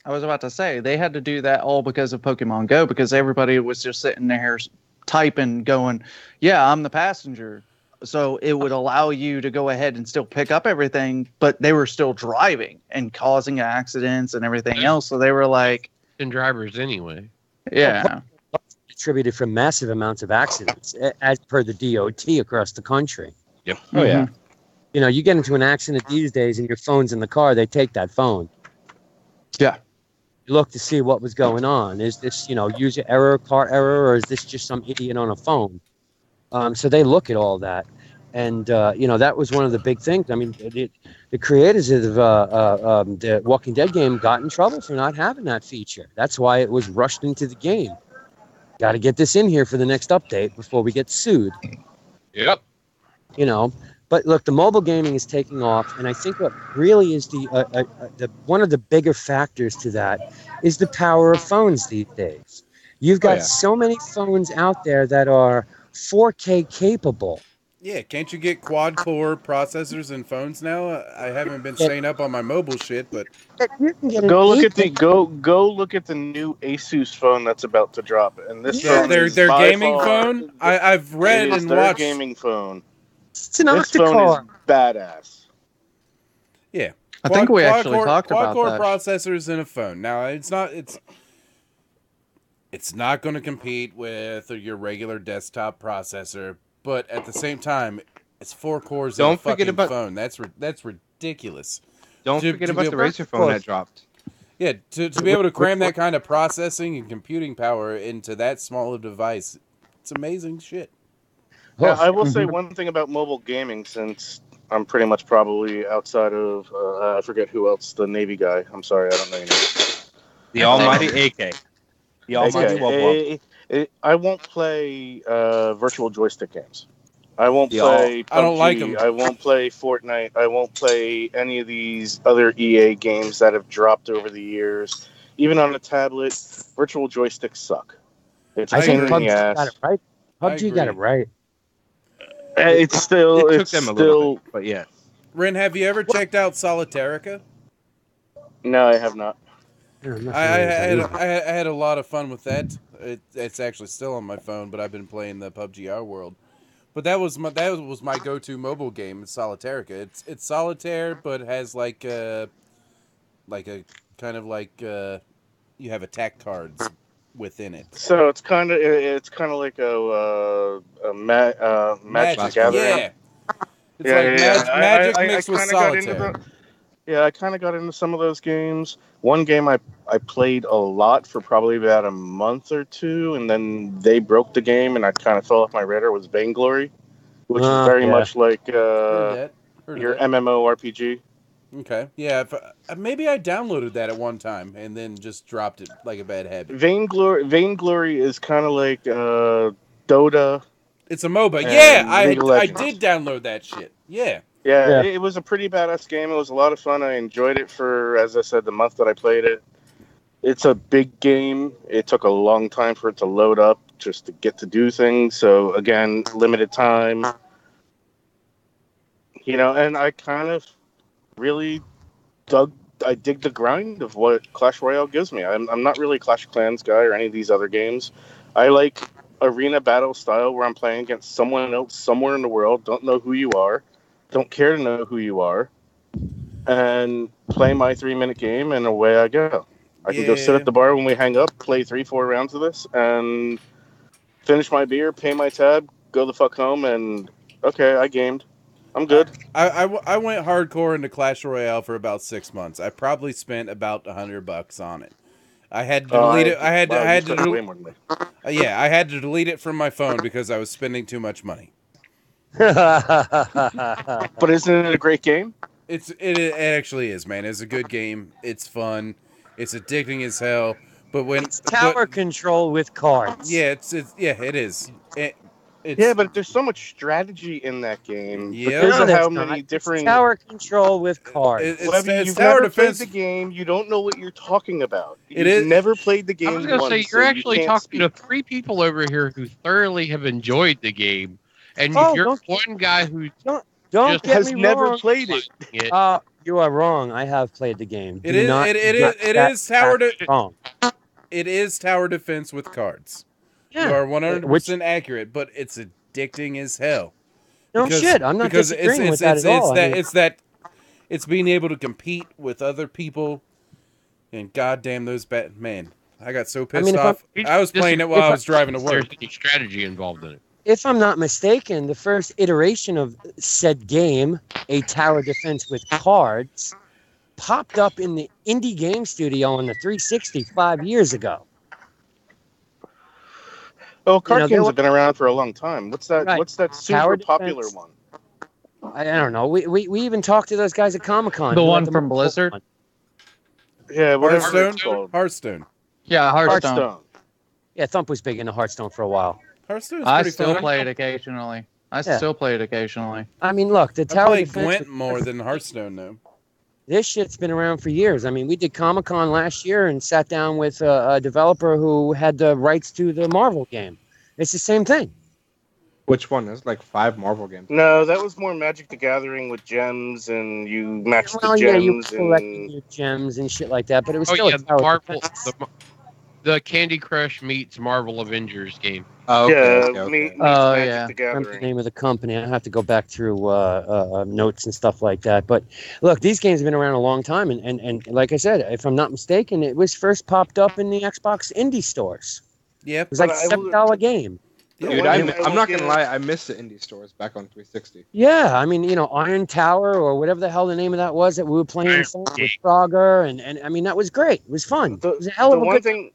I was about to say they had to do that all because of Pokemon Go, because everybody was just sitting there typing, going, "Yeah, I'm the passenger." So it would allow you to go ahead and still pick up everything, but they were still driving and causing accidents and everything else. So they were like, and drivers anyway. Yeah. Attributed from massive amounts of accidents, as per the DOT across the country. Yep. Oh yeah. You know, you get into an accident these days and your phone's in the car, they take that phone. Yeah. You look to see what was going on. Is this, user error, car error, or is this just some idiot on a phone? So they look at all that. And, that was one of the big things. I mean, the creators of the Walking Dead game got in trouble for not having that feature. That's why it was rushed into the game. Got to get this in here for the next update before we get sued. Yep. But look, the mobile gaming is taking off, and I think what really is the one of the bigger factors to that is the power of phones these days. You've got so many phones out there that are 4K capable. Yeah, can't you get quad-core processors in phones now? I haven't been staying up on my mobile shit, but Go look at the new Asus phone that's about to drop, and this phone their is gaming phone. I've read and watched. Their gaming phone. It's an This phone is badass. Yeah, I think we actually talked about quad-core that. processors in a phone. Now it's not going to compete with your regular desktop processor. But at the same time, it's 4 cores in a fucking phone. That's ridiculous. Don't forget about the Razer phone that dropped. Yeah, to be able to cram that kind of processing and computing power into that small of a device, it's amazing shit. Yeah, I will say one thing about mobile gaming, since I'm pretty much probably outside of, I forget who else, the Navy guy. I'm sorry, I don't know your name. The almighty AK. The almighty Wub. I won't play virtual joystick games. I won't play PUBG. I don't like them. I won't play Fortnite. I won't play any of these other EA games that have dropped over the years. Even on a tablet, virtual joysticks suck. It's a pain in the ass. Got it right. PUBG got it right. It took them a little bit, but yeah. Ren, have you ever checked out Solitarica? No, I have not. I had a lot of fun with that. It's actually still on my phone, but I've been playing the PUBG Our World. But that was my go-to mobile game, Solitarica. It's solitaire, but it has like a kind of like you have attack cards within it. So it's kind of like a Magic Gathering. Yeah. It's Magic mixed with Solitaire. I kind of got into some of those games. One game I played a lot for probably about a month or two, and then they broke the game, and I kind of fell off my radar. Was Vainglory, which is very much like your MMORPG. Okay, yeah. Maybe I downloaded that at one time and then just dropped it like a bad habit. Vainglory is kind of like Dota. It's a MOBA. Yeah, I did download that shit. Yeah. Yeah, it was a pretty badass game. It was a lot of fun. I enjoyed it for, as I said, the month that I played it. It's a big game. It took a long time for it to load up just to get to do things. So, again, limited time. And I kind of really dug dig the grind of what Clash Royale gives me. I'm not really a Clash of Clans guy or any of these other games. I like arena battle style where I'm playing against someone else somewhere in the world, don't know who you are, don't care to know who you are, and play my 3-minute game, and away I go. I can go sit Yeah. at the bar when we hang up, play 3-4 rounds of this, and finish my beer, pay my tab, go the fuck home, and okay, I gamed. I'm good. I went hardcore into Clash Royale for about 6 months. I probably spent about $100 on it. I had to delete it. I had you to spent way more than me. yeah, I had to delete it from my phone because I was spending too much money. But isn't it a great game? It actually is, man. It's a good game. It's fun. It's addicting as hell. But when It's tower control with cards. yeah, it is. It's, Yeah, but there's so much strategy in that game. Yeah. Because No, of there's how not. many It's different. tower control with cards. it's You've tower never played defense. the game. You don't know what you're talking about. It You've is- never played the game. I was going to say, once, you're so actually you can't talking to speak. 3 people over here who thoroughly have enjoyed the game. And Oh, you're don't- one guy who Don't just get has me never wrong. played it. it. You are wrong. I have played the game. It Do is- not- it do not is- it that- is tower that's de- wrong. It is tower defense with cards. Yeah. You are 100% accurate, but it's addicting as hell. No shit. I'm not disagreeing with that at all. I mean, It's being able to compete with other people, and goddamn those man, I got so pissed mean, if off. I was playing it while I was driving to There's work. any strategy involved in it. if I'm not mistaken, the first iteration of said game, a tower defense with cards, popped up in the indie game studio on the 360 5 years ago. Oh, card there games were- have been around for a long time. What's that? Right. What's that Tower super popular defense. one? I don't know. We even talked to those guys at Comic-Con. The who one had from Blizzard? one. Yeah, whatever it's Hearthstone. called. Hearthstone. Yeah, Hearthstone. Hearthstone. Yeah, Thump was big into Hearthstone for a while. Hearthstone's I pretty still fun. play it occasionally. Yeah. I mean, look, the I tower play defense. Gwent more than Hearthstone though. This shit's been around for years. I mean, we did Comic-Con last year and sat down with a developer who had the rights to the Marvel game. It's the same thing. Which one? There's like 5 Marvel games. No, that was more Magic the Gathering with gems, and you matched the Well, yeah, you were gems. collecting And your gems and shit like that, but it was Oh still yeah, a tower the Marvel, defense. the Candy Crush meets Marvel Avengers game. Oh, yeah, okay, okay. meet Oh, Magic yeah. the I remember the Gathering. name of the company. I have to go back through notes and stuff like that. But look, these games have been around a long time, and like I said, if I'm not mistaken, it was first popped up in the Xbox indie stores. Yep. It was like But I will- $7 game. The Dude, one I'm thing I will not gonna give- lie. I missed the indie stores back on 360. Yeah, I mean, Iron Tower or whatever the hell the name of that was that we were playing with Frogger, and I mean that was great. It was fun. The, It was a hell the of a one good. thing,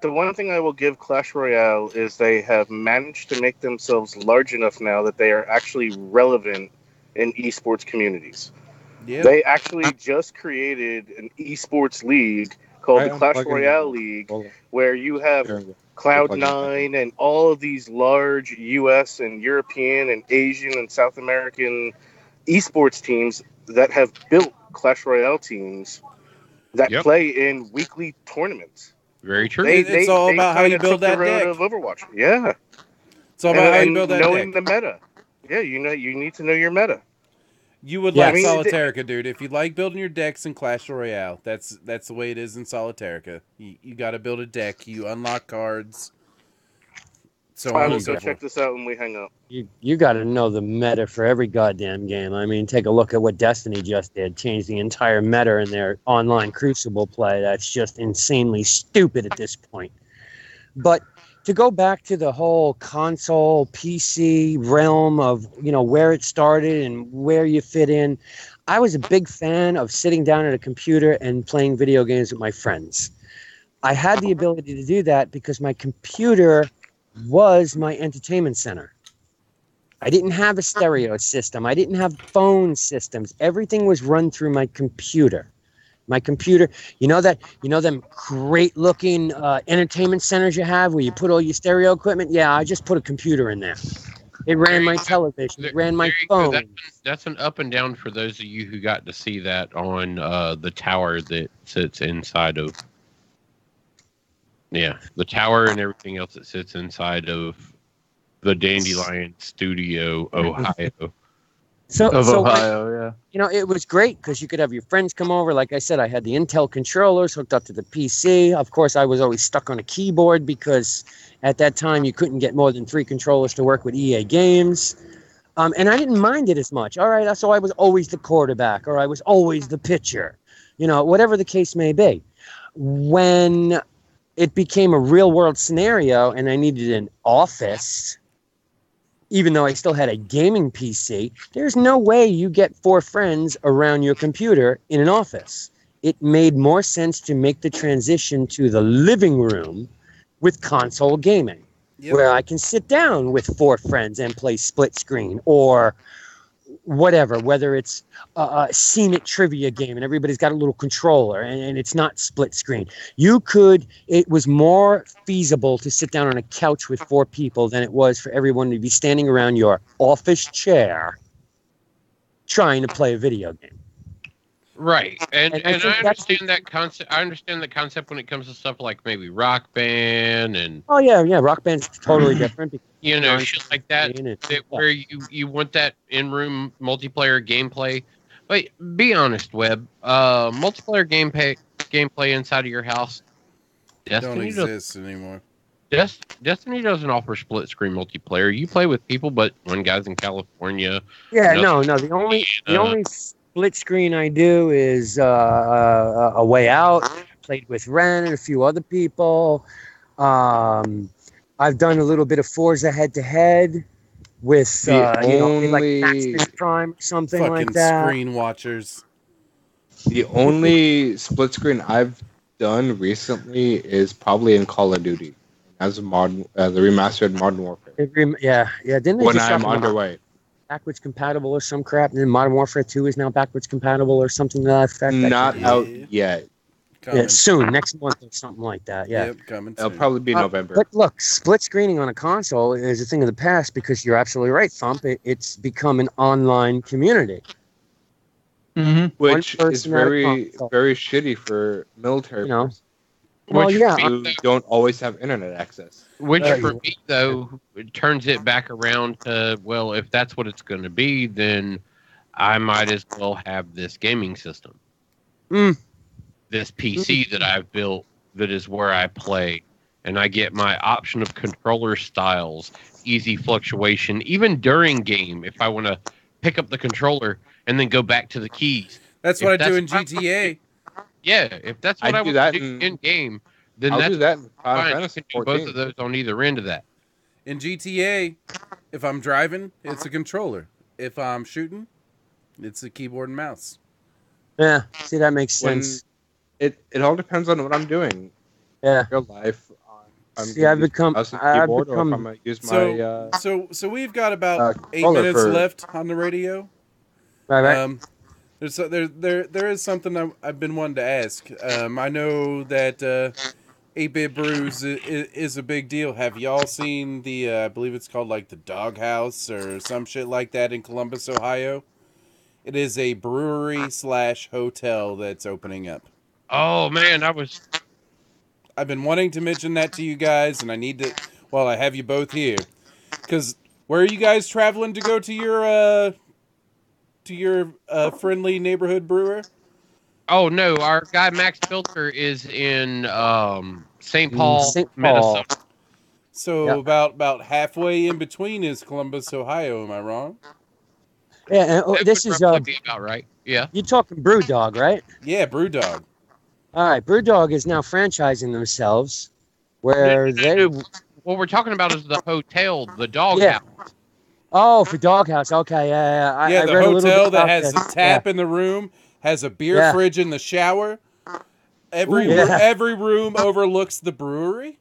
the one thing I will give Clash Royale is they have managed to make themselves large enough now that they are actually relevant in esports communities. Yep. They actually just created an esports league called Right, the I'm Clash plugging Royale in. League, Hold on. where you have There we go. Cloud9 and all of these large US and European and Asian and South American esports teams that have built Clash Royale teams that Yep. play in weekly tournaments. Very true. It's all about how you kinda build took the that road deck. Of Overwatch. Yeah. It's all about how you And build that knowing deck. the meta. Yeah, you need to know your meta. You would Yeah, like I mean, Solitarica, dude. If you like building your decks in Clash Royale, that's the way it is in Solitarica. You got to build a deck. You unlock cards. So I on will and so go forth. check this out when we hang up. You got to know the meta for every goddamn game. I mean, take a look at what Destiny just did. Changed the entire meta in their online Crucible play. That's just insanely stupid at this point. But to go back to the whole console PC realm of where it started and where you fit in, I was a big fan of sitting down at a computer and playing video games with my friends. I had the ability to do that because my computer was my entertainment center. I didn't have a stereo system. I didn't have phone systems. Everything was run through my computer. My computer, them great looking entertainment centers you have where you put all your stereo equipment? Yeah, I just put a computer in there. It ran my television. It ran my There you go. phone. That's an up and down for those of you who got to see that on the tower that sits inside of. Yeah, the tower and everything else that sits inside of the Dandelion Studio, Ohio. So, Of so when- Ohio, it was great because you could have your friends come over. Like I said, I had the Intel controllers hooked up to the PC. Of course, I was always stuck on a keyboard because at that time you couldn't get more than 3 controllers to work with EA games. And I didn't mind it as much. All right, so I was always the quarterback or I was always the pitcher, whatever the case may be. When it became a real world scenario and I needed an office, even though I still had a gaming PC, there's no way you get 4 friends around your computer in an office. It made more sense to make the transition to the living room with console gaming, where I can sit down with 4 friends and play split screen or whatever, whether it's a scenic trivia game and everybody's got a little controller and it's not split screen. It was more feasible to sit down on a couch with 4 people than it was for everyone to be standing around your office chair trying to play a video game. Right, and I I think that's- understand that concept. I understand the concept when it comes to stuff like maybe Rock Band and Oh yeah, Rock Band's totally different. Because, shit like that. and Where you want that in-room multiplayer gameplay. But be honest, Webb. Multiplayer gameplay inside of your house. Don't Destiny exist anymore. Destiny doesn't offer split screen multiplayer. You play with people, but one guy's in California. Yeah, No. no. The only split screen I do is a Way Out. Played with Ren and a few other people. I've done a little bit of Forza head-to-head with like Maximus Prime or something Fucking like that. screen watchers. The only split screen I've done recently is probably in Call of Duty as the remastered Modern Warfare. Didn't they When just I'm talk about underway. backwards compatible or some crap? And then Modern Warfare 2 is now backwards compatible or something to that effect. Not Yeah. out yet. Coming. Soon, next month or something like that. Yeah. Yep, coming It'll soon. probably be November. But look, split screening on a console is a thing of the past because you're absolutely right, Thump. It's become an online community. Mm-hmm. Which one is person at a very, console. very shitty for military persons Well, Which yeah. who don't always have internet access. Which Right. for me though it turns it back around to, well, if that's what it's going to be, then I might as well have this gaming system, this PC that I've built that is where I play, and I get my option of controller styles, easy fluctuation, even during game. If I want to pick up the controller and then go back to the keys, That's if what I that's do in what I want GTA. yeah, if that's what I I do want that to do in- in game, then I'll that's do that in Final fine. You Fantasy can do both 14. of those on either end of that. In GTA, if I'm driving, it's a controller. If I'm shooting, it's a keyboard and mouse. Yeah. See, that makes When sense. it all depends on what I'm doing. Yeah. Real life. I'm See, gonna I've use become- mouse and I've keyboard, or become- if I'm gonna use So, my so we've got about 8 controller minutes for- left on the radio. Right. There is something I've been wanting to ask. I know that 8-Bit Brews is a big deal. Have y'all seen the, I believe it's called like the Doghouse or some shit like that in Columbus, Ohio? It is a brewery / hotel that's opening up. Oh man, I've been wanting to mention that to you guys, and I need to, well, I have you both here. Because where are you guys traveling to go to your friendly neighborhood brewer? oh no, our guy Max Filter is in St. Paul, St. Paul. Minnesota. So Yep. about halfway in between is Columbus, Ohio. Am I wrong? Yeah. And, That this would is roughly be about right. Yeah. you're talking BrewDog, right? Yeah, Brewdog. All right. BrewDog is now franchising themselves, where they. What we're talking about is the hotel, the dog Yeah. house. Oh, for Doghouse. Okay. Yeah. Yeah, I the read a little hotel bit that about has this. a tap in the room, has a beer Yeah. fridge in the shower. Every Ooh, yeah. every room overlooks the brewery.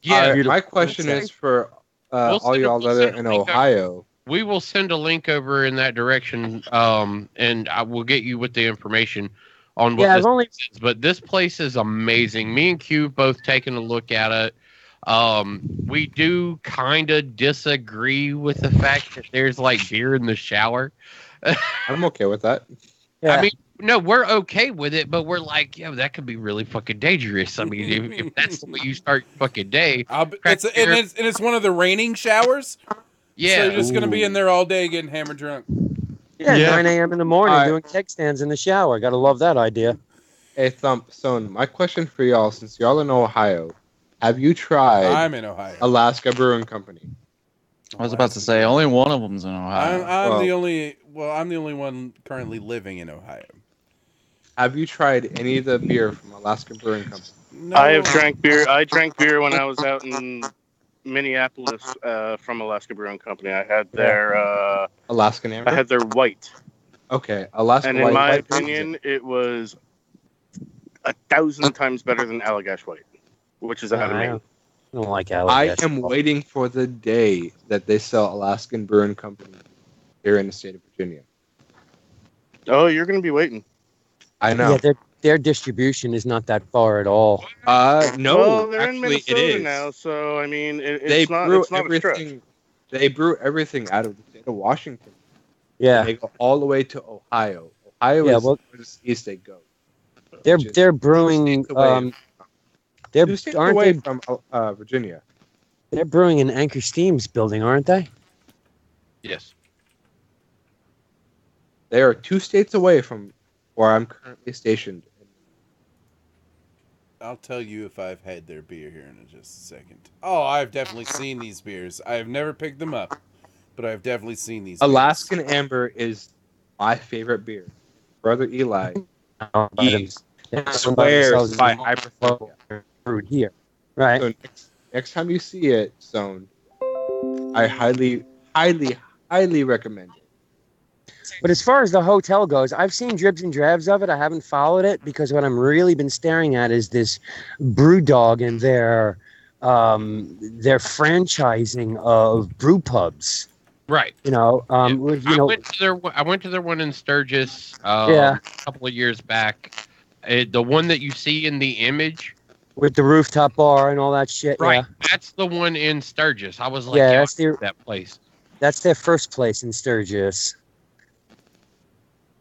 Yeah. my question is for We'll all send y'all we'll that send are in a link Ohio. We will send a link over in that direction, and I will get you with the information on what Yeah. this I've only. is. But this place is amazing. Me and Q both taken a look at it. We do kind of disagree with the fact that there's like beer in the shower. I'm okay with that. Yeah. I mean, no, we're okay with it, but we're like, yeah, that could be really fucking dangerous. I mean, if that's the way you start your fucking day, And it's one of the raining showers. Yeah. So you're just gonna be Ooh. in there all day getting hammered drunk. Yeah, Yeah. 9 a.m. in the morning Alright. doing keg stands in the shower. Gotta love that idea. Hey, Thump. So my question for y'all, since y'all in Ohio, have you tried I'm in Ohio. Alaska Brewing Company? I was about to say only one of them's in Ohio. I'm Well- the only. Well, I'm the only one currently living in Ohio. Have you tried any of the beer from Alaska Brewing Company? No, I have drank beer. I drank beer when I was out in Minneapolis from Alaska Brewing Company. I had their Alaskan I Amber? had their white, Okay, Alaska and White. in my White beer is opinion, it was 1,000 times better than Allagash White, which is out of I Maine. don't like I Allagash. am waiting for the day that they sell Alaskan Brewing Company here in the state of Virginia. Oh, you're going to be waiting. I know. Yeah, their distribution is not that far at all. No, Well, they're in actually, it Minnesota is. now, so I mean, They it's not. brew It's not a stretch. everything. They brew everything out of the state of Washington. Yeah, And they go all the way to Ohio. Ohio Yeah, is well- the furthest they go. they're which is they're 2 brewing. states away. They're 2 states aren't away they? from Virginia. They're brewing in Anchor Steam's building, aren't they? Yes. They are 2 states away from where I'm currently stationed. I'll tell you if I've had their beer here in just a second. Oh, I've definitely seen these beers. I have never picked them up, but I've definitely seen these. Alaskan Amber is my favorite beer. Brother Eli swears by hyperthermia. brewed here, right? So next time you see it, Zone, I highly recommend it. But as far as the hotel goes, I've seen dribs and drabs of it. I haven't followed it because what I'm really been staring at is this brew dog and their franchising of brew pubs. Right. You know, I you went to their one in Sturgis Yeah. a couple of years back. The one that you see in the image, with the rooftop bar and all that shit. right? Yeah, That's the one in Sturgis. I was like, Yeah, yeah, that's the- that place. that's their first place in Sturgis.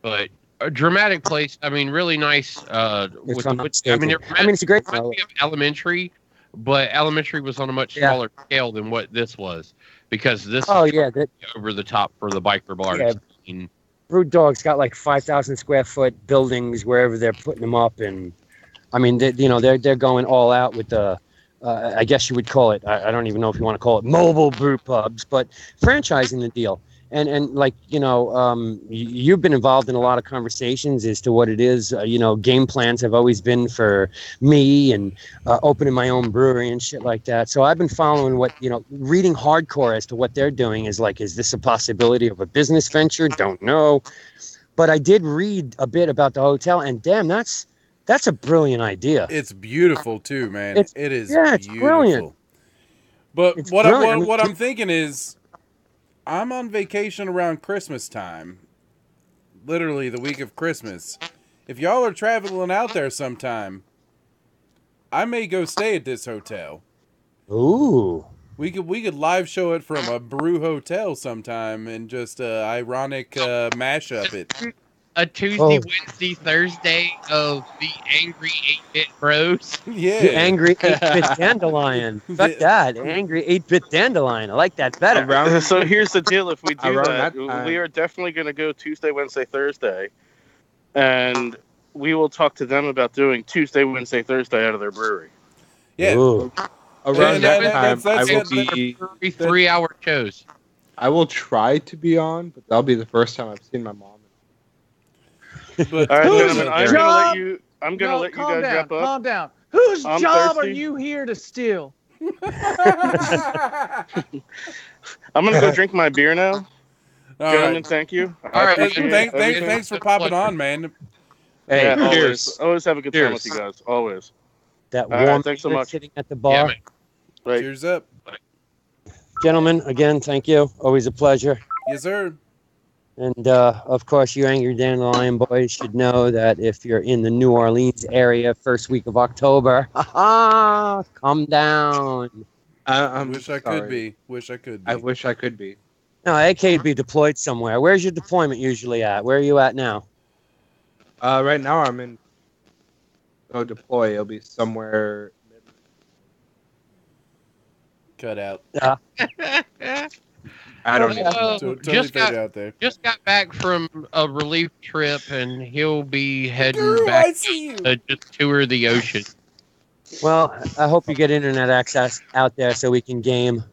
But a dramatic place. I mean, really nice. If With, I'm with, not I mean, mistaken. it I mean, it's a great. reminds me of Elementary, but Elementary was on a much Yeah. smaller scale than what this was, because this Oh is yeah, that over the top for the biker bars. Yeah. And Brew Dog's got like 5,000 square foot buildings wherever they're putting them up, and I mean, they're going all out with the. I guess you would call it. I don't even know if you want to call it mobile brew pubs, but franchising the deal. And like you've been involved in a lot of conversations as to what it is. Game plans have always been for me and opening my own brewery and shit like that. So I've been following reading hardcore as to what they're doing. Is this a possibility of a business venture? Don't know, but I did read a bit about the hotel, and damn, that's a brilliant idea. It's beautiful too, man. It's- It is it's beautiful. brilliant. But It's what brilliant. I mean, what I'm thinking is, I'm on vacation around Christmas time, literally the week of Christmas. If y'all are traveling out there sometime, I may go stay at this hotel. Ooh. We could live show it from a brew hotel sometime and just ironic mashup it. a Tuesday, Oh. Wednesday, Thursday of the Angry 8-Bit Bros. Yeah. The angry 8-bit dandelion. Fuck that. Angry 8-bit dandelion. I like that better. Around So here's the deal: if we do Around that, that time. we are definitely going to go Tuesday, Wednesday, Thursday, and we will talk to them about doing Tuesday, Wednesday, Thursday out of their brewery. Yeah. Ooh. around And that that's- time, I will that's- be. 3-hour shows. I will try to be on, but that'll be the first time I've seen my mom. But All right, Who's gentlemen, I'm job? going to let you. I'm going to No, let you calm guys down, wrap up. calm down. Whose I'm job are thirsty. you here to steal? I'm going to go drink my beer now. All Gentlemen, right. thank you. I All right, appreciate everything. Thanks for popping on, man. Hey, Yeah, cheers. always have a good time with Cheers. you guys. Always. That All right, warm thanks so beer much. sitting at the Yeah, bar. man. Right. Cheers up. Gentlemen, again, thank you. Always a pleasure. Yes, sir. And of course, you Angry Dandelion boys should know that if you're in the New Orleans area, first week of October, come down. I'm Wish I sorry. could be. Wish I could be. I wish I could be. No, AK'd be deployed somewhere. Where's your deployment usually at? Where are you at now? Right now I'm in. Go deploy. It'll be somewhere. Cut out. I don't know. Totally just fade got out there. just got back from a relief trip, and he'll be heading Guru, back I see you. to just tour the ocean. Well, I hope you get internet access out there so we can game.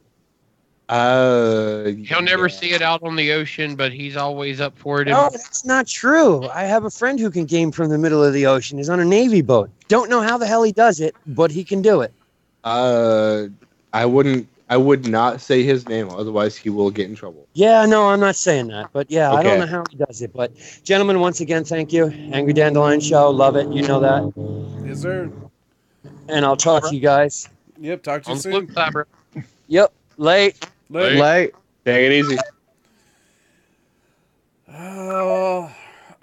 He'll never Yeah. see it out on the ocean, but he's always up for it. No, that's not true. I have a friend who can game from the middle of the ocean. He's on a Navy boat. Don't know how the hell he does it, but he can do it. I would not say his name, otherwise he will get in trouble. Yeah, no, I'm not saying that. But yeah, I don't Okay. know how he does it. But gentlemen, once again, thank you. Angry Dandelion Show. Love it. You know that. Yes, sir. And I'll talk to you guys. Yep, talk to you On the soon. flip side, bro. Yep. Late. Later. Late. Take it easy. Oh,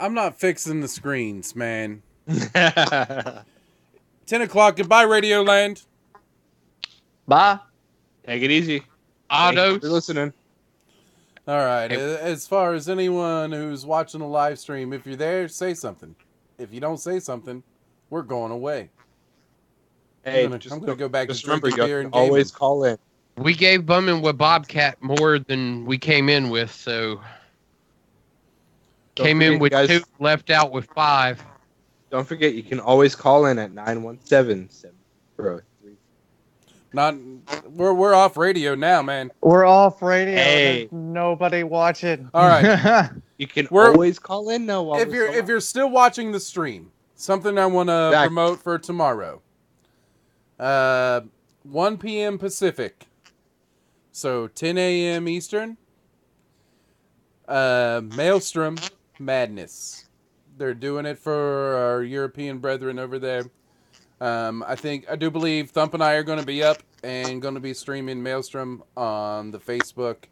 I'm not fixing the screens, man. 10 o'clock. Goodbye, Radio Land. Bye. Take it easy. Autos. You're listening. All right. As far as anyone who's watching the live stream, if you're there, say something. If you don't say something, we're going away. Hey, I'm gonna go back just to remember, drinking you beer can and always gaming. call in. We gave Bummin' with Bobcat more than we came in with, so Don't came forget, in with guys, 2, left out with 5. Don't forget, you can always call in at 917-703. Not we're off radio now, man. We're off radio. Hey. There's nobody watching. All right. You can We're- always call in now. While If you're still watching the stream, something I want to Exactly. promote for tomorrow. 1 p.m. Pacific. So 10 a.m. Eastern. Maelstrom Madness. They're doing it for our European brethren over there. I do believe Thump and I are going to be up and going to be streaming Maelstrom on the Facebook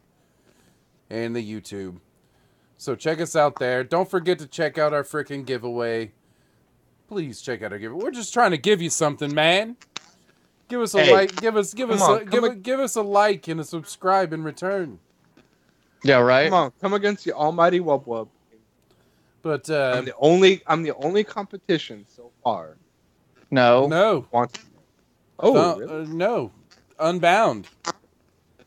and the YouTube. So check us out there. Don't forget to check out our freaking giveaway. Please check out our giveaway. We're just trying to give you something, man. Give us a Hey, like. Give us a like and a subscribe in return. Yeah, right. come against the almighty Wub Wub. But I'm the only competition so far. No. no, Really? no, Unbound.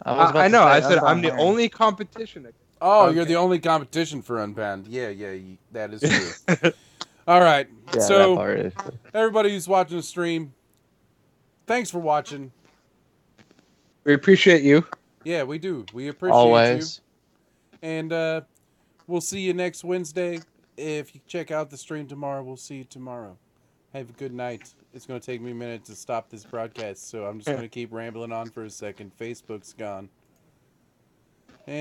I know. I said I'm the only competition. Oh, Okay. you're the only competition for Unbound. Yeah, that is true. All right, Yeah, that so part is. everybody who's watching the stream, thanks for watching. We appreciate you. Yeah, we do. We appreciate Always. you. And we'll see you next Wednesday. If you check out the stream tomorrow, we'll see you tomorrow. Have a good night. It's going to take me a minute to stop this broadcast, so I'm just going to keep rambling on for a second. Facebook's gone. And